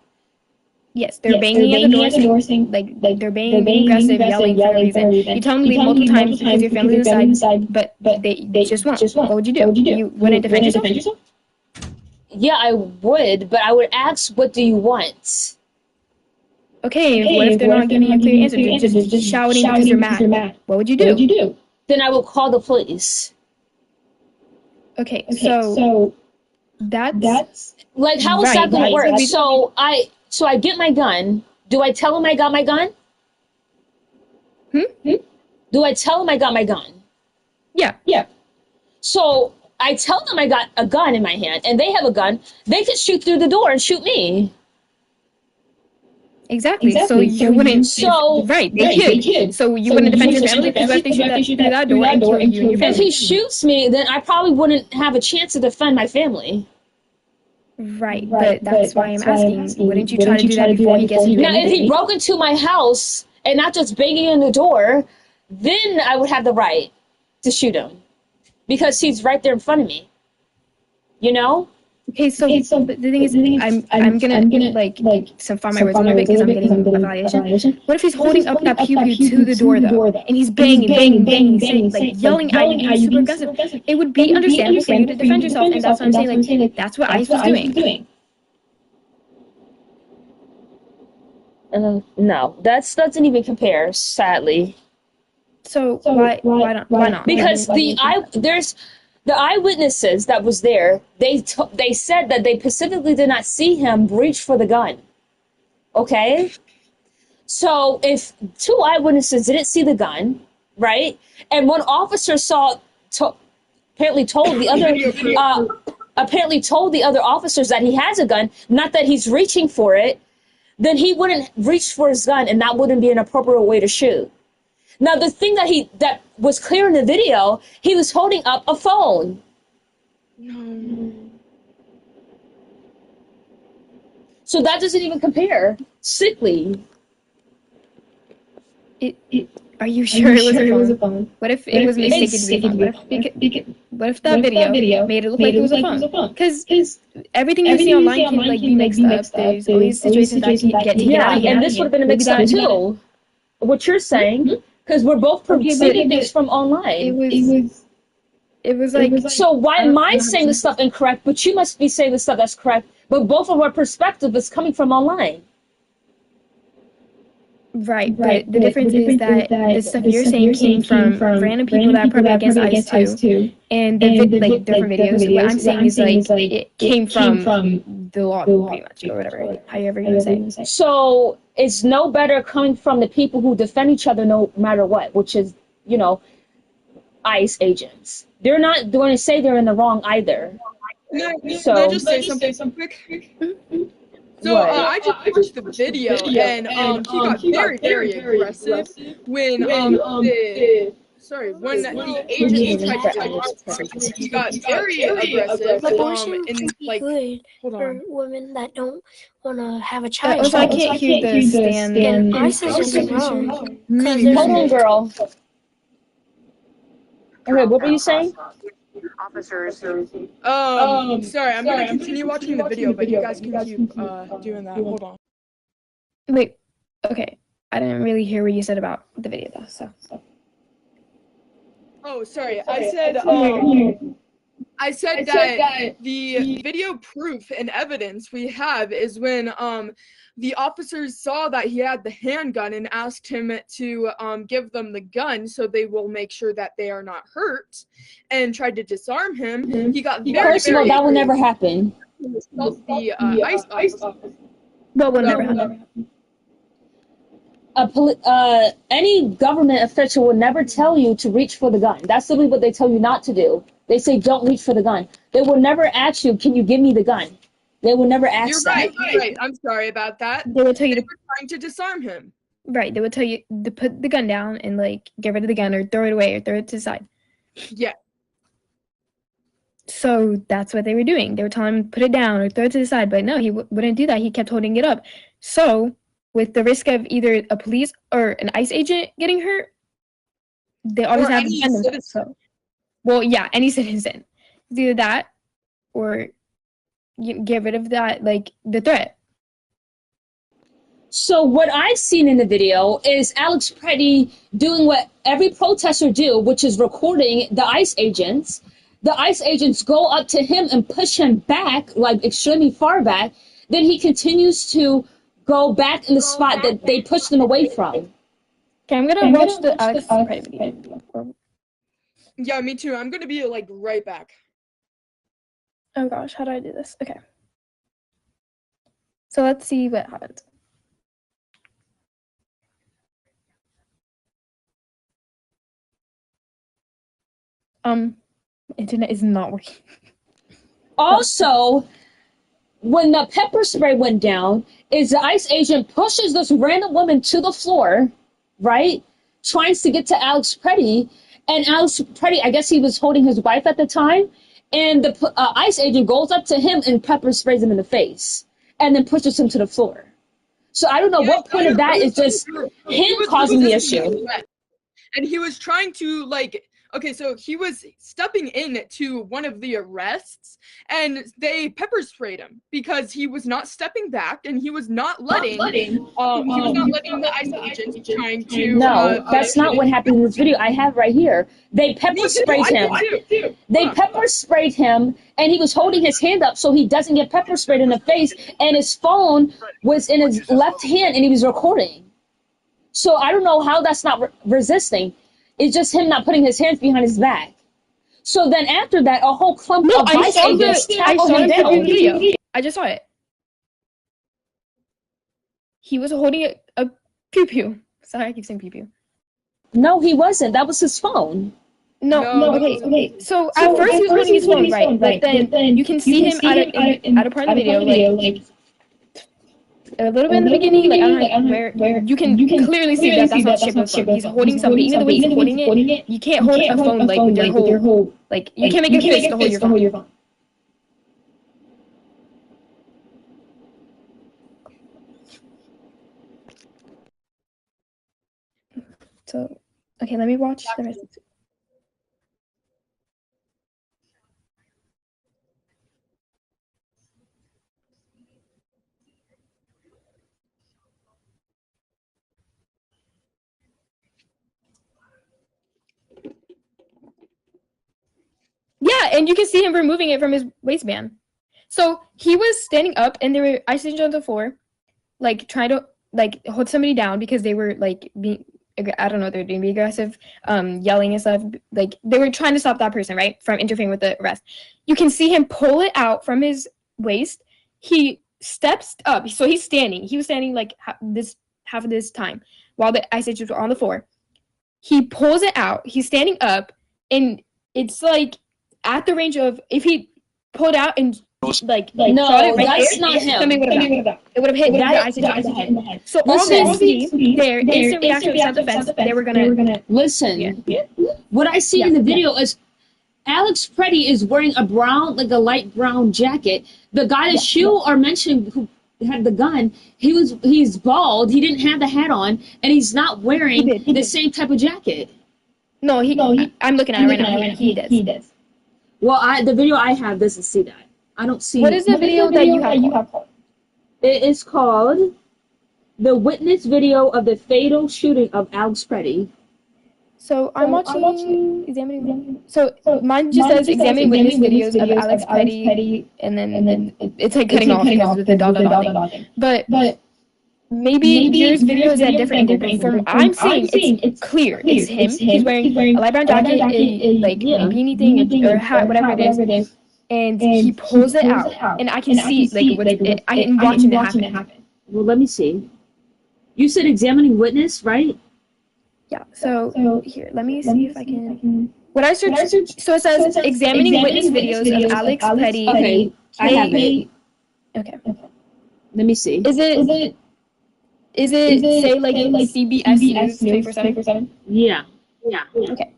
Yes, they're banging at the door, saying, like they're banging, being aggressive, yelling for no reason. You tell them to leave multiple times because your family on the side, but they just won't. What would you do? You wouldn't defend yourself? Yeah, I would, but I would ask, what do you want? Okay, what if they're not giving you a clear answer? They're just shouting because they're mad. What would you do? Then I will call the police. Okay, so that's like, how is that going to work? So I get my gun. Do I tell him I got my gun? Do I tell him I got my gun? Yeah. So I tell them I got a gun in my hand, and they have a gun. They could shoot through the door and shoot me. Exactly. So you wouldn't. Right. They could. So you wouldn't defend your family because if they shoot through that door and kill you and your family. If he shoots me, then I probably wouldn't have a chance to defend my family. Right. But that's why I'm asking. Wouldn't you try to do that before he gets you? Now, if he broke into my house and not just banging in the door, then I would have the right to shoot him because he's right there in front of me. You know? Okay, so the thing is, I'm gonna like simplify my words a little bit because I'm getting a violation. What if he's holding up that pew pew to the door though, and he's banging, saying, like yelling at you, being super aggressive? It would be understandable for you to defend yourself, and that's what I'm saying. Like that's what ICE was doing. No, that doesn't even compare. Sadly. So why not? Because the eyewitnesses that was there, they said that they specifically did not see him reach for the gun. Okay? So if two eyewitnesses didn't see the gun, right? And one officer apparently told the other officers that he has a gun, not that he's reaching for it, then he wouldn't reach for his gun and that wouldn't be an appropriate way to shoot. Now, the thing that was clear in the video, he was holding up a phone. No. So that doesn't even compare. Sickly. Are you sure it was a phone? What if it was mistaken to be a phone? What if that video made it look like it was a phone? Because everything you see online can like be mixed up. There's always situations that can get taken out of hand. And this would have been a mix up too. What you're saying. Because we're both seeing things from online. It was like... So why am I saying the stuff incorrect, but you must be saying the stuff that's correct, but both of our perspective is coming from online? Right, but the difference is that the stuff you're saying came from random people that are probably against ICE too, and different videos. What I'm saying is like it came from the law, pretty much, or whatever, however you want to say. So it's no better coming from the people who defend each other no matter what, which is, ICE agents. They're not going to say they're in the wrong either. Can I just say something quick? So I just watched the video and he got very, very aggressive when the agents tried to touch him. He got very aggressive. Abortion and like good hold for on. women that don't want to have a child. Also, I can't hear the stand. And I said it's wrong. Hold on, girl. Okay, what were you saying? Officers. Sorry, I'm gonna continue watching the video, but you guys can keep doing that. Hold on. Wait, okay. I didn't really hear what you said about the video though, so. Oh, sorry. I said that the video proof and evidence we have is when the officers saw that he had the handgun and asked him to give them the gun so they will make sure that they are not hurt, and tried to disarm him. He got very, First of all, that will never happen. The ICE officer. What will never happen? Any government official would never tell you to reach for the gun. That's simply what they tell you not to do. They say don't reach for the gun. They will never ask you, can you give me the gun? They will never ask that. You're right. I'm sorry about that. They would tell you they were trying to disarm him. Right. They would tell you to put the gun down and like get rid of the gun or throw it away or throw it to the side. Yeah. So that's what they were doing. They were telling him to put it down or throw it to the side, but no, he wouldn't do that. He kept holding it up. So with the risk of either a police or an ICE agent getting hurt, they always have to defend themselves. So, well, yeah, any citizen. It's either that or you get rid of that, like the threat. So what I've seen in the video is Alex Petty doing what every protester do, which is recording the ICE agents. The ICE agents go up to him and push him back, like extremely far back. Then he continues to go back in the spot that they pushed him away from. Okay, I'm gonna watch the Alex Petty video. Yeah, me too. I'm gonna be like right back. Oh gosh, how do I do this? Okay. So let's see what happens. Internet is not working. Also, when the pepper spray went down, is the ICE agent pushes this random woman to the floor, right? Tries to get to Alex Petty, and Alex Petty, I guess he was holding his wife at the time, and the ICE agent goes up to him and pepper sprays him in the face, and then pushes him to the floor. So I don't know what point of that is just him causing the issue. And he was trying to like, okay, so he was stepping in to one of the arrests and they pepper sprayed him because he was not stepping back and he was not letting the ICE agents trying to that's not what happened in this video I have right here. They pepper sprayed him. They pepper sprayed him and he was holding his hand up so he doesn't get pepper sprayed in the face, and his phone was in his left hand and he was recording. So I don't know how that's not resisting. It's just him not putting his hands behind his back. So then after that, a whole clump of ICE agents tackled him down. Video. I just saw it. He was holding a pew pew. Sorry, I keep saying pew pew. No, he wasn't. That was his phone. No, okay. So at first he was holding his phone, right? But then you can see him at a part of the video, like a little bit in the beginning, like I don't know where you can clearly see that that's not shaped of phone. He's holding something. Even the way he's holding it, you can't hold a phone like with your whole like you can't make a fist to hold your phone. So okay, let me watch the rest. Yeah, and you can see him removing it from his waistband. So he was standing up, and there were ICE agents on the floor, like trying to like hold somebody down because they were like being, I don't know, they're being aggressive, yelling and stuff. Like they were trying to stop that person, right, from interfering with the arrest. You can see him pull it out from his waist. He steps up, so he's standing. He was standing like half of this time while the ICE agents were on the floor. He pulls it out. He's standing up, and it's like at the range of if he pulled out and like no, shot it right that's there, not him. something would have hit the ICE agent in the head. So all this scene, their instant reaction to self-defense, they were gonna listen. Yeah. What I see in the video is Alex Petty is wearing a light brown jacket. The guy that you are mentioning who had the gun, he's bald. He didn't have the hat on, and he's not wearing the same type of jacket. No, I'm looking at it right now. He does. Well, the video I have doesn't see that. I don't see. What is the video that you have? It is called "The Witness Video of the Fatal Shooting of Alex Petty." So I'm watching examining. So mine just says examining witness videos of Alex Petty, and then it's like cutting off because with the dot thing. But maybe yours video is at a different angle. But from I'm seeing, it's clear. It's him. He's wearing a light brown jacket, like beanie thing or hat, whatever it is. And he pulls it out, and I can see like I'm watching it happen. Well, let me see. You said examining witness, right? Yeah. So here, let me see if I can. What I searched. So it says examining witness videos of Alex Petty. Okay, I have it. Okay. Let me see. Is it say like CBS News 24/7? Yeah. Okay.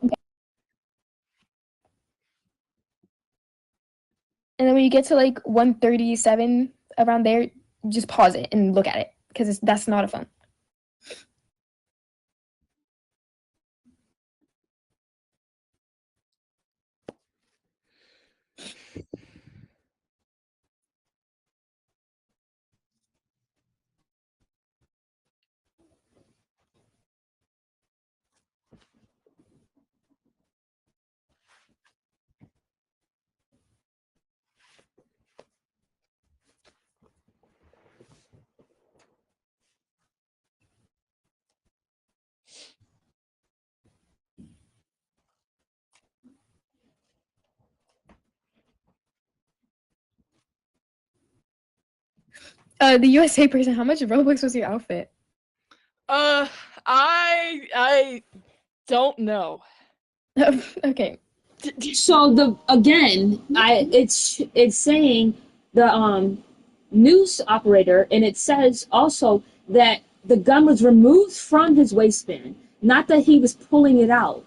And then when you get to like 137 around there, just pause it and look at it because that's not a phone. The USA person, how much Robux was your outfit? I don't know. Okay. So it's saying the news operator, and it says also that the gun was removed from his waistband, not that he was pulling it out.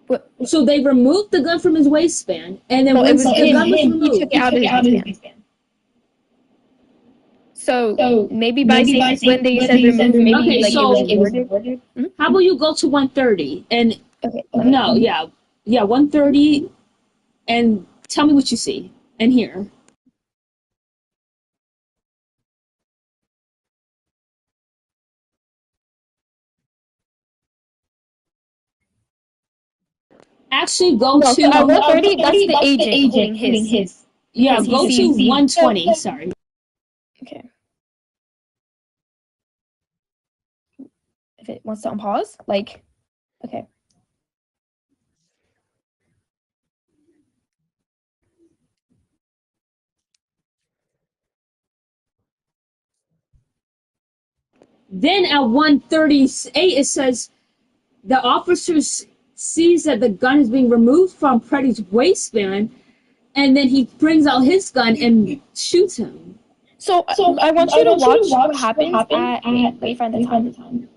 What? So they removed the gun from his waistband, and then No, when it was the gun was he removed, took it out of his waistband. So maybe by saying when they said remove, maybe okay, like so it was avoided. how about you go to 130 and Okay. no, yeah, 130, and tell me what you see and hear. Actually, go No, to so at 130, that's the agent holding his. yeah, because go he to sees- 120. Sorry. Okay. If it wants to unpause, like, okay. Then at 138, it says the officer sees that the gun is being removed from Preddy's waistband, and then he brings out his gun and shoots him. So I want you to watch what happens at. Let me find the time.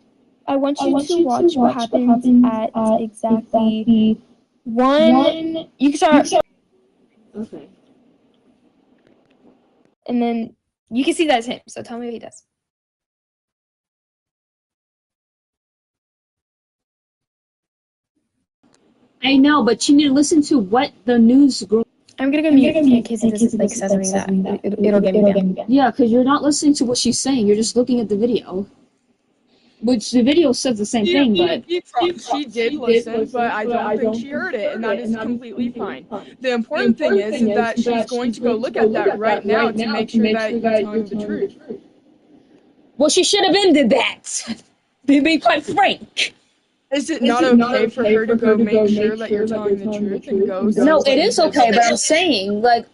I want you to watch what happens at exactly one. You can start, Okay. and then you can see that's him. So tell me what he does. I know, but you need to listen to what the news group. I'm gonna go mute in case it doesn't like says something that it'll get me down. Yeah, because you're not listening to what she's saying. You're just looking at the video. Which the video says the same thing, but She did listen, but I don't think she heard it, and that is completely fine. The important thing is that she's going to go look at that right now to make sure that you're telling the truth. well, she should have ended that. To be quite frank. Is it not okay for her to go make sure that you're telling the truth and go? No, it is okay, but I'm saying, like,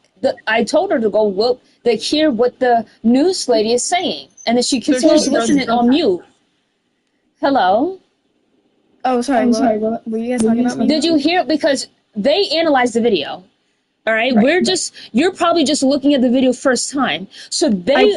I told her to go look, to hear what the news lady is saying, and then she continues listening on mute. Hello? Oh, sorry. What were you guys talking about? Did you hear? Because they analyzed the video. All right, you're probably just looking at the video first time. So they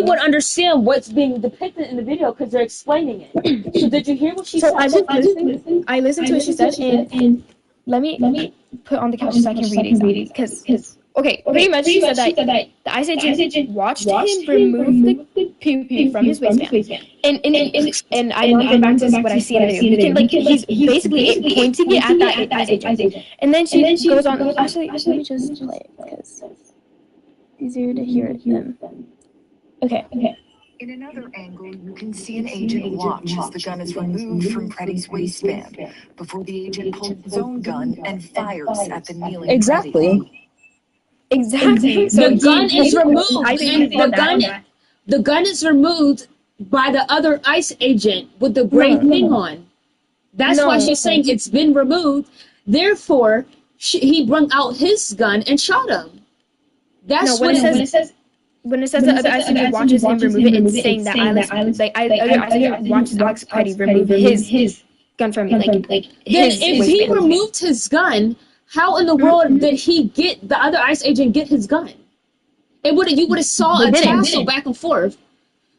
would understand what's being depicted in the video because they're explaining it. So did you hear what she said? I listened to what she said, and let me put on the couch so I can read exactly. Because okay, pretty much she said that the ICE agent watched him remove the pew from his waistband. And I want to go back to what I see in the video. Like, he's basically pointing it at that ICE agent. And then she goes on. Actually, let me just play it because it's easier to hear it then. Okay. In another angle, you can see an agent watch as the gun is removed from Preddy's waistband before the agent pulls his own gun and fires at the kneeling Exactly. Exactly. So the gun is removed. The gun is removed by the other ICE agent with the gray thing on. That's why she's saying it's been removed. Therefore, he brought out his gun and shot him. That's what it says. When it says the other ICE agent watches him remove it, it's saying that other ICE agent watches Alex Preddy remove his gun from me. Then if he removed his gun, how in the world did he get the other ICE agent get his gun? You would have saw a tussle back and forth.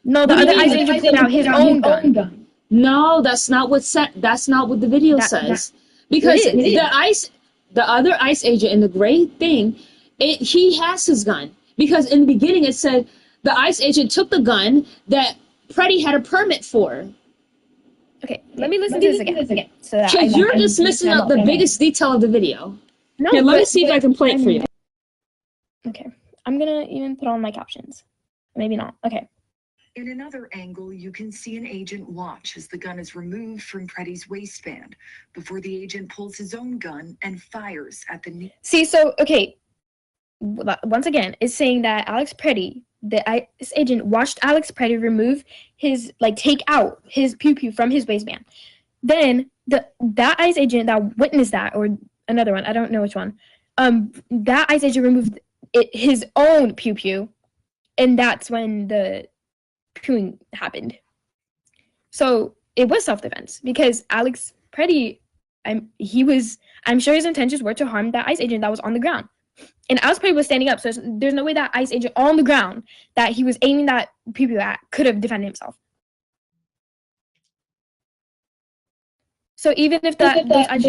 No, the other ICE agent pulled out his own gun. No, that's not what the video says. Because the other ICE agent in the gray thing, he has his gun. Because in the beginning it said the ICE agent took the gun that Preddy had a permit for. Okay, let me listen to this again. Because you're just missing out the biggest detail of the video. No, here, let me see if I can play it for you. Okay, I'm gonna even put on my captions. Maybe not. Okay. In another angle, you can see an agent watch as the gun is removed from Preddy's waistband before the agent pulls his own gun and fires at the knee. See, so, okay, once again, it's saying that Alex Preddy, the ICE agent, watched Alex Preddy remove his, take out his pew-pew from his waistband. Then, that ICE agent that witnessed that, or another one, I don't know which one, that ICE agent removed his own pew pew, and that's when the pewing happened. So it was self-defense because Alex Preddy, I'm sure his intentions were to harm that ICE agent that was on the ground. And Alex Preddy was standing up, so there's no way that ICE agent on the ground that he was aiming that pew pew at could have defended himself. So even if those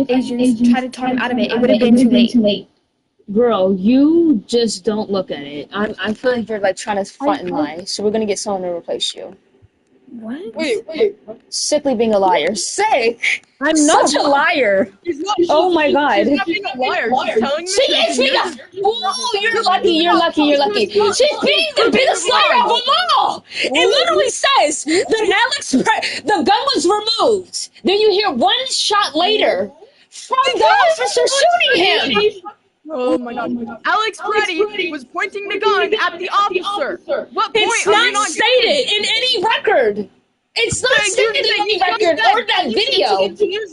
agents tried to talk him out of it, it would have been too late. Girl, you just don't look at it. I feel like you're like trying to front and lie. So we're gonna get someone to replace you. What? Wait. Sickly being a liar. Sick. I'm not Such a liar. Oh my God. She's not being a liar. She's telling the She truth. is being a. Ooh, you're lucky. She's being the biggest liar of them all. It literally says that the gun was removed. Then you hear one shot later from the officer shooting him. Oh my God. Alex Preddy was pointing the gun at the officer. What point It's are you not stated in any record. It's not stated in any record or that video.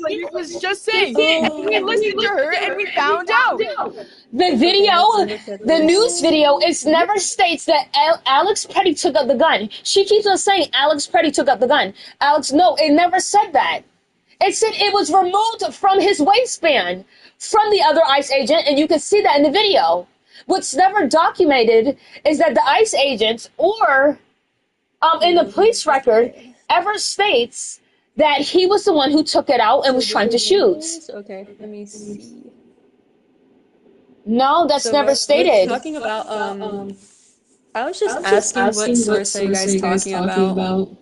Like it was just saying. And we listened to her and we found out. The video, the news video, it never states that Alex Preddy took up the gun. She keeps on saying Alex Preddy took up the gun. No, it never said that. It said it was removed from his waistband from the other ICE agent, and you can see that in the video. What's never documented is that the ICE agent or in the police record ever states that he was the one who took it out and was trying to shoot. Okay, let me see. No, that's So never we're stated. talking about I was just asking what source are you guys talking about?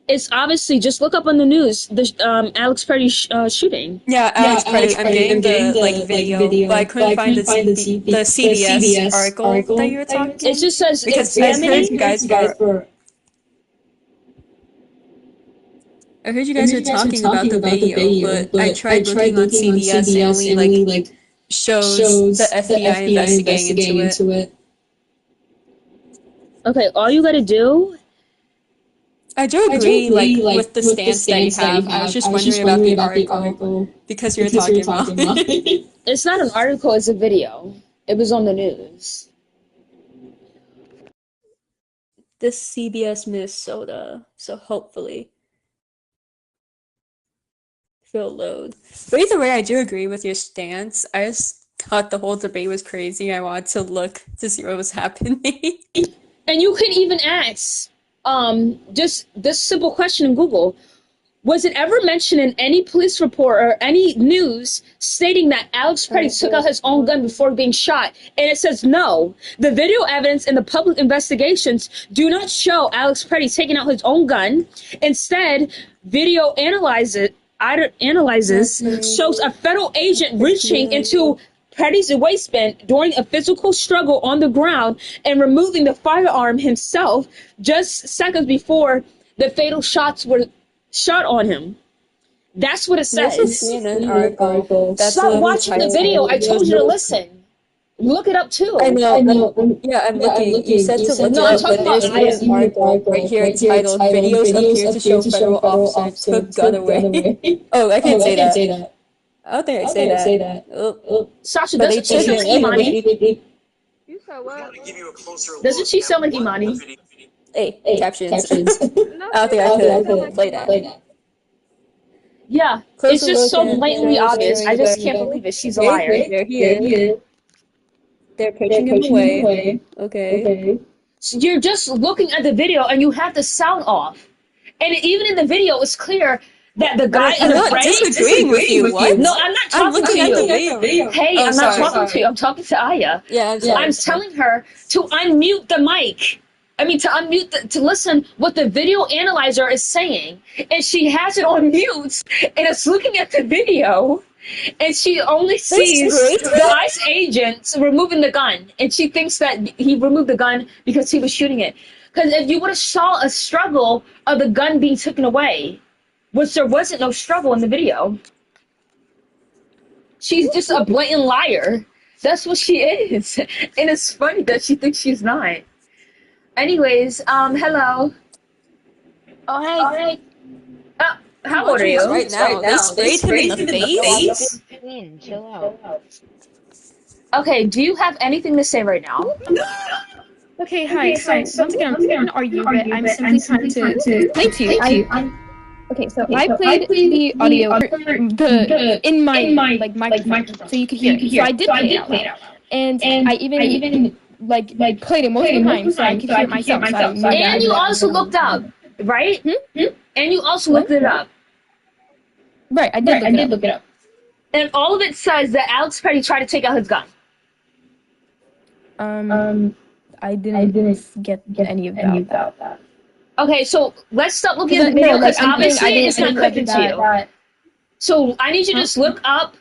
It's obviously, just look up on the news, the Alex Preddy shooting. Yeah, Alex Preddy. I'm getting the video, but I couldn't find the CBS article that you were talking about. It just says because I heard you guys were. I heard you guys were talking about the video, but I tried looking on CBS and it only like shows the FBI investigating into it. Okay, all you gotta do. I do agree, like with the stance that you have. I was just wondering about the article because you were talking about. It's not an article; it's a video. It was on the news. This CBS Minnesota, so hopefully it'll load. But either way, I do agree with your stance. I just thought the whole debate was crazy. I wanted to look to see what was happening. And you could even ask. Just this simple question in Google. Was it ever mentioned in any police report or any news stating that Alex Preddy took out his own gun before being shot? And it says no. The video evidence and the public investigations do not show Alex Preddy taking out his own gun. Instead, video analyzes shows a federal agent reaching into Preddy's waistband during a physical struggle on the ground and removing the firearm himself just seconds before the fatal shots were shot on him. That's what it says. This is CNN article. Stop watching the video. I told you to listen. Look it up too. I know. Yeah, I'm looking. You said to look it up, but there's an article right here entitled "Videos Appear to Show Federal Officer Took Gun Away." Oh, I can't say that. I don't think I say that. Oh. Sasha, doesn't she sound like Imani? You said what? Doesn't she sound like Imani? Hey, captions. I don't think I could play that. Yeah, it's just so blatantly obvious. I just can't believe it. She's a liar. They're here. They're pushing him away. Okay. So you're just looking at the video and you have the sound off. And even in the video, it's clear that the guy in the frame... I'm not disagreeing with you. What? No, I'm not talking to you. I'm looking at the video. Hey, I'm not talking to you. I'm talking to Aya. Yeah, I'm sorry. I'm telling her to unmute the mic. To listen what the video analyzer is saying. And she has it on mute and it's looking at the video. And she only sees the ICE agent removing the gun. And she thinks that he removed the gun because he was shooting it. Because if you would have saw a struggle of the gun being taken away, which there wasn't no struggle in the video. She's just a blatant liar. That's what she is. And it's funny that she thinks she's not. Anyways, hello. Oh, hey. How old are you? Right now. They sprayed him in the face? Chill out. Okay, do you have anything to say right now? Okay, hi. So once again, I'm not going to argue, but I'm simply trying to explain to you. Okay, so I played the audio in my like microphone, so you could hear it. So I did play it out loud, and I even like played it multiple times so I could hear it myself. So I knew that. And you also looked up, right? And you also looked it up. Right, I did look it up. And all of it says that Alex Petty tried to take out his gun. I didn't get any of that. Okay, so let's stop looking at the video because obviously it's not clicking to you. So I need you to just look up,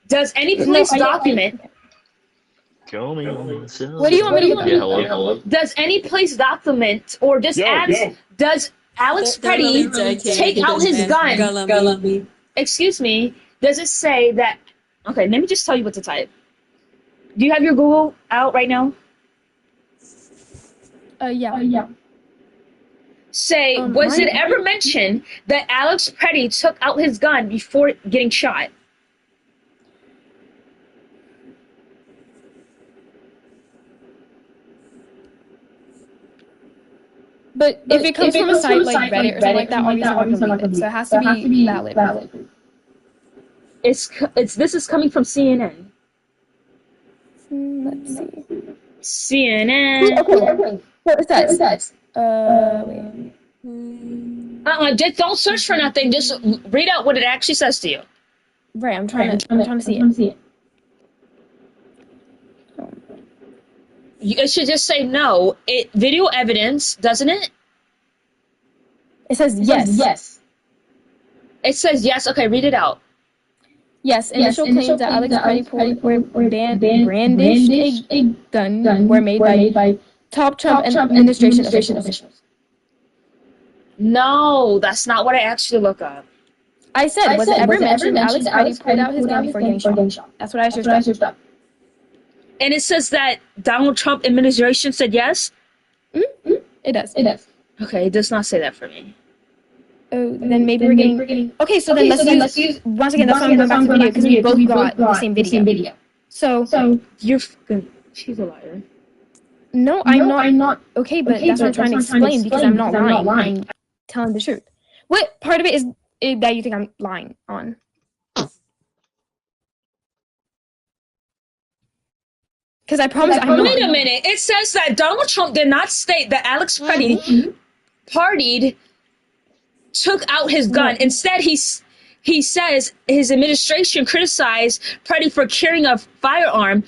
does any police document... What do you want me to look up? Hello. Does any place document or does Alex Petty take out his gun? Excuse me. Does it say that? Okay, let me just tell you what to type. Do you have your Google out right now? Yeah. Say, was it ever mentioned that Alex Petty took out his gun before getting shot? But if it comes from a site like Reddit or something like that, obviously I'm not gonna believe it. So it has to be valid. This is coming from CNN. Let's see. CNN. Okay. What is that? Wait. Just don't search for nothing. Just read out what it actually says to you. Right, I'm trying to see it. It should just say no. Video evidence, doesn't it? It says yes. It says yes. Okay, read it out. Yes, initial claims that Alex Petty brandished a gun were made by top Trump administration officials. No, that's not what I asked you to look up. I said, was it ever mentioned Alex Petty pulled out his gun before getting shot? That's what I searched up. And it says that Donald Trump administration said yes? It does. Okay, it does not say that for me. Oh, then maybe we're getting... Okay, so then let's use... Once again, that's why I'm going back to the video, because we both got the same video. So... You're fucking... She's a liar. No, I'm not... Okay, but that's what I'm trying to explain, because I'm not lying. I'm telling the truth. What part of it is that you think I'm lying on? Because I promise I'm not. Wait a minute. It says that Donald Trump did not state that Alex Petty took out his gun. Right. Instead, he says his administration criticized Petty for carrying a firearm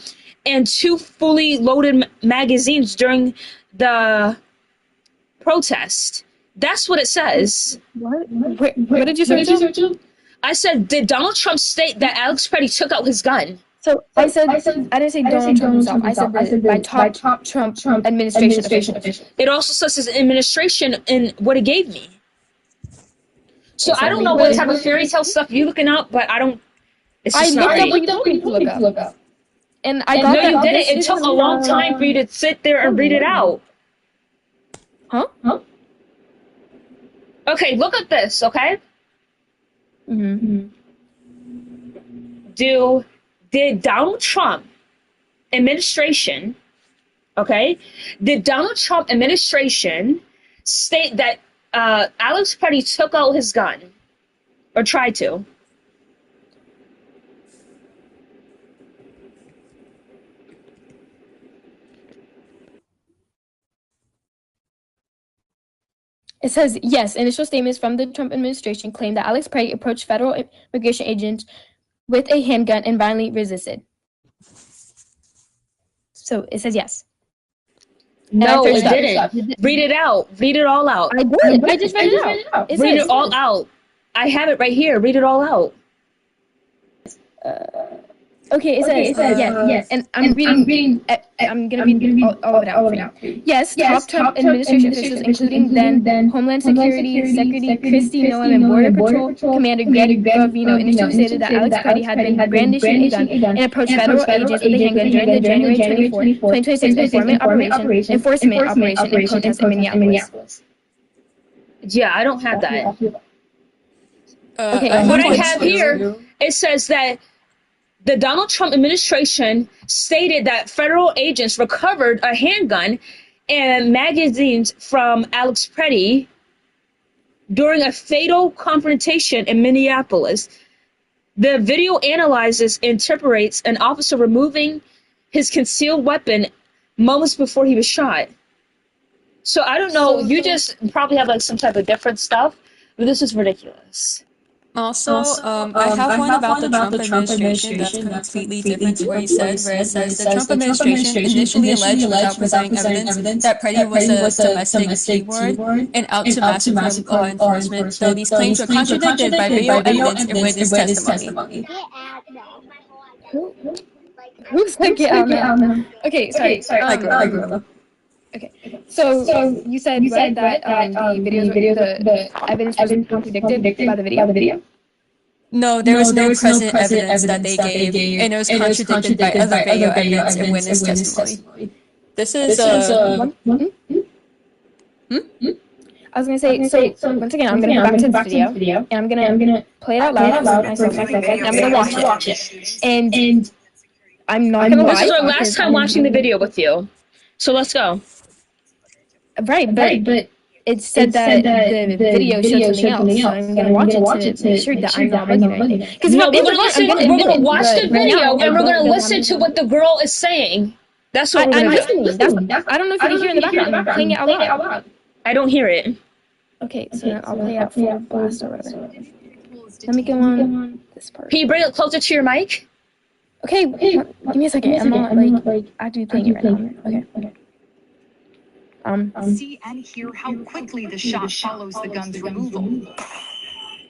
and 2 fully loaded magazines during the protest. That's what it says. What did you say? I said, did Donald Trump state that Alex Petty took out his gun? So I didn't say Donald Trump himself. I said by top Trump administration officials. It also says his administration in what it gave me. So I don't know what type of fairy tale stuff you're looking up, but I don't. I looked up what you told me to look up. And I got that. No, you didn't. It took a long time for you to sit there and read it out. Huh? Okay, look at this, okay? Did Donald Trump administration, did Donald Trump administration state that Alex Petty took out his gun or tried to? It says, yes, initial statements from the Trump administration claim that Alex Petty approached federal immigration agents with a handgun and violently resisted. So it says yes. No, it didn't. Read it out. Read it all out. I did. I just read it out. Read it all out. I have it right here. Read it all out. Okay, it says yes. And I'm reading. I'm gonna read all of it out. Yes, top Trump administration officials, including then Homeland Security Secretary Kristi Noem and Border Patrol Commander Greg Garvino, initially stated that Alex Petty had been brandishing a gun and approached federal agents with a handgun during the January 24, 2026 enforcement operation in protest in Minneapolis. Yeah, I don't have that. Okay, what I have here, it says that the Donald Trump administration stated that federal agents recovered a handgun and magazines from Alex Petty during a fatal confrontation in Minneapolis. The video analyzes and interprets an officer removing his concealed weapon moments before he was shot. So I don't know, you just probably have like some type of different stuff, but this is ridiculous. Also, I have one about the Trump administration that's completely different to what you said, where it says the Trump administration initially alleged without presenting evidence that Petty was a domestic keyword and out to massacre law enforcement, though these claims were contradicted by video evidence and witness testimony. Who's the get out now? Okay, sorry. Okay, so you said that the evidence was contradicted by the video? No, there was no present evidence that they gave, and it was contradicted by other video evidence and witness testimony. This is I was gonna say, so once again, I'm gonna go back to the video, and I'm gonna play it out loud for myself, and I'm gonna watch it. And I'm not gonna lie. This is our last time watching the video with you, so let's go. Right, but it said that the video showed something else, so I'm gonna watch it to make sure that I'm not making anything. Because we're gonna watch the video and we're gonna listen to what the girl is saying. That's what we're listening. I don't know if you can hear in the background. I'm playing it out loud. I don't hear it. Okay, so I'll play out full blast or whatever. Let me go on this part. Can you bring it closer to your mic? Okay, give me a second. I'm not like actively playing it right now. Okay. See and hear how quickly the shot follows the gun's removal.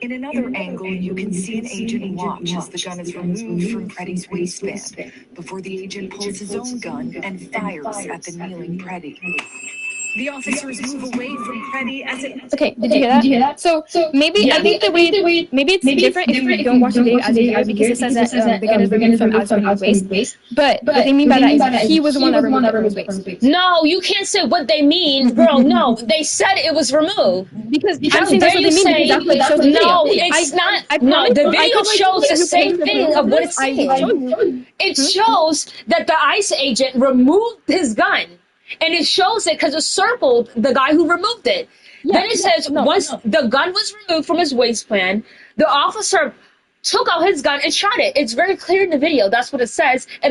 In another angle, you can see an agent watch as the gun is removed from Preddy's waistband before the agent pulls his own gun and fires at the kneeling Preddy. The officers move away from Preddy as it... Okay, did you hear that? So maybe I think maybe it's different if you don't watch the video as you hear, because it says that the gun is removed from outside his waist. But what they mean by that is that he was the one that removed it from his waist. No, you can't say what they mean, girl. No, they said it was removed. Because I'm saying that's what they mean, because that's what it shows in the video. No, it's not. No, the video shows the same thing of what it's saying. It shows that the ICE agent removed his gun. And it shows it because it circled the guy who removed it. Then it says once the gun was removed from his waistband, the officer took out his gun and shot it. It's very clear in the video. That's what it says. And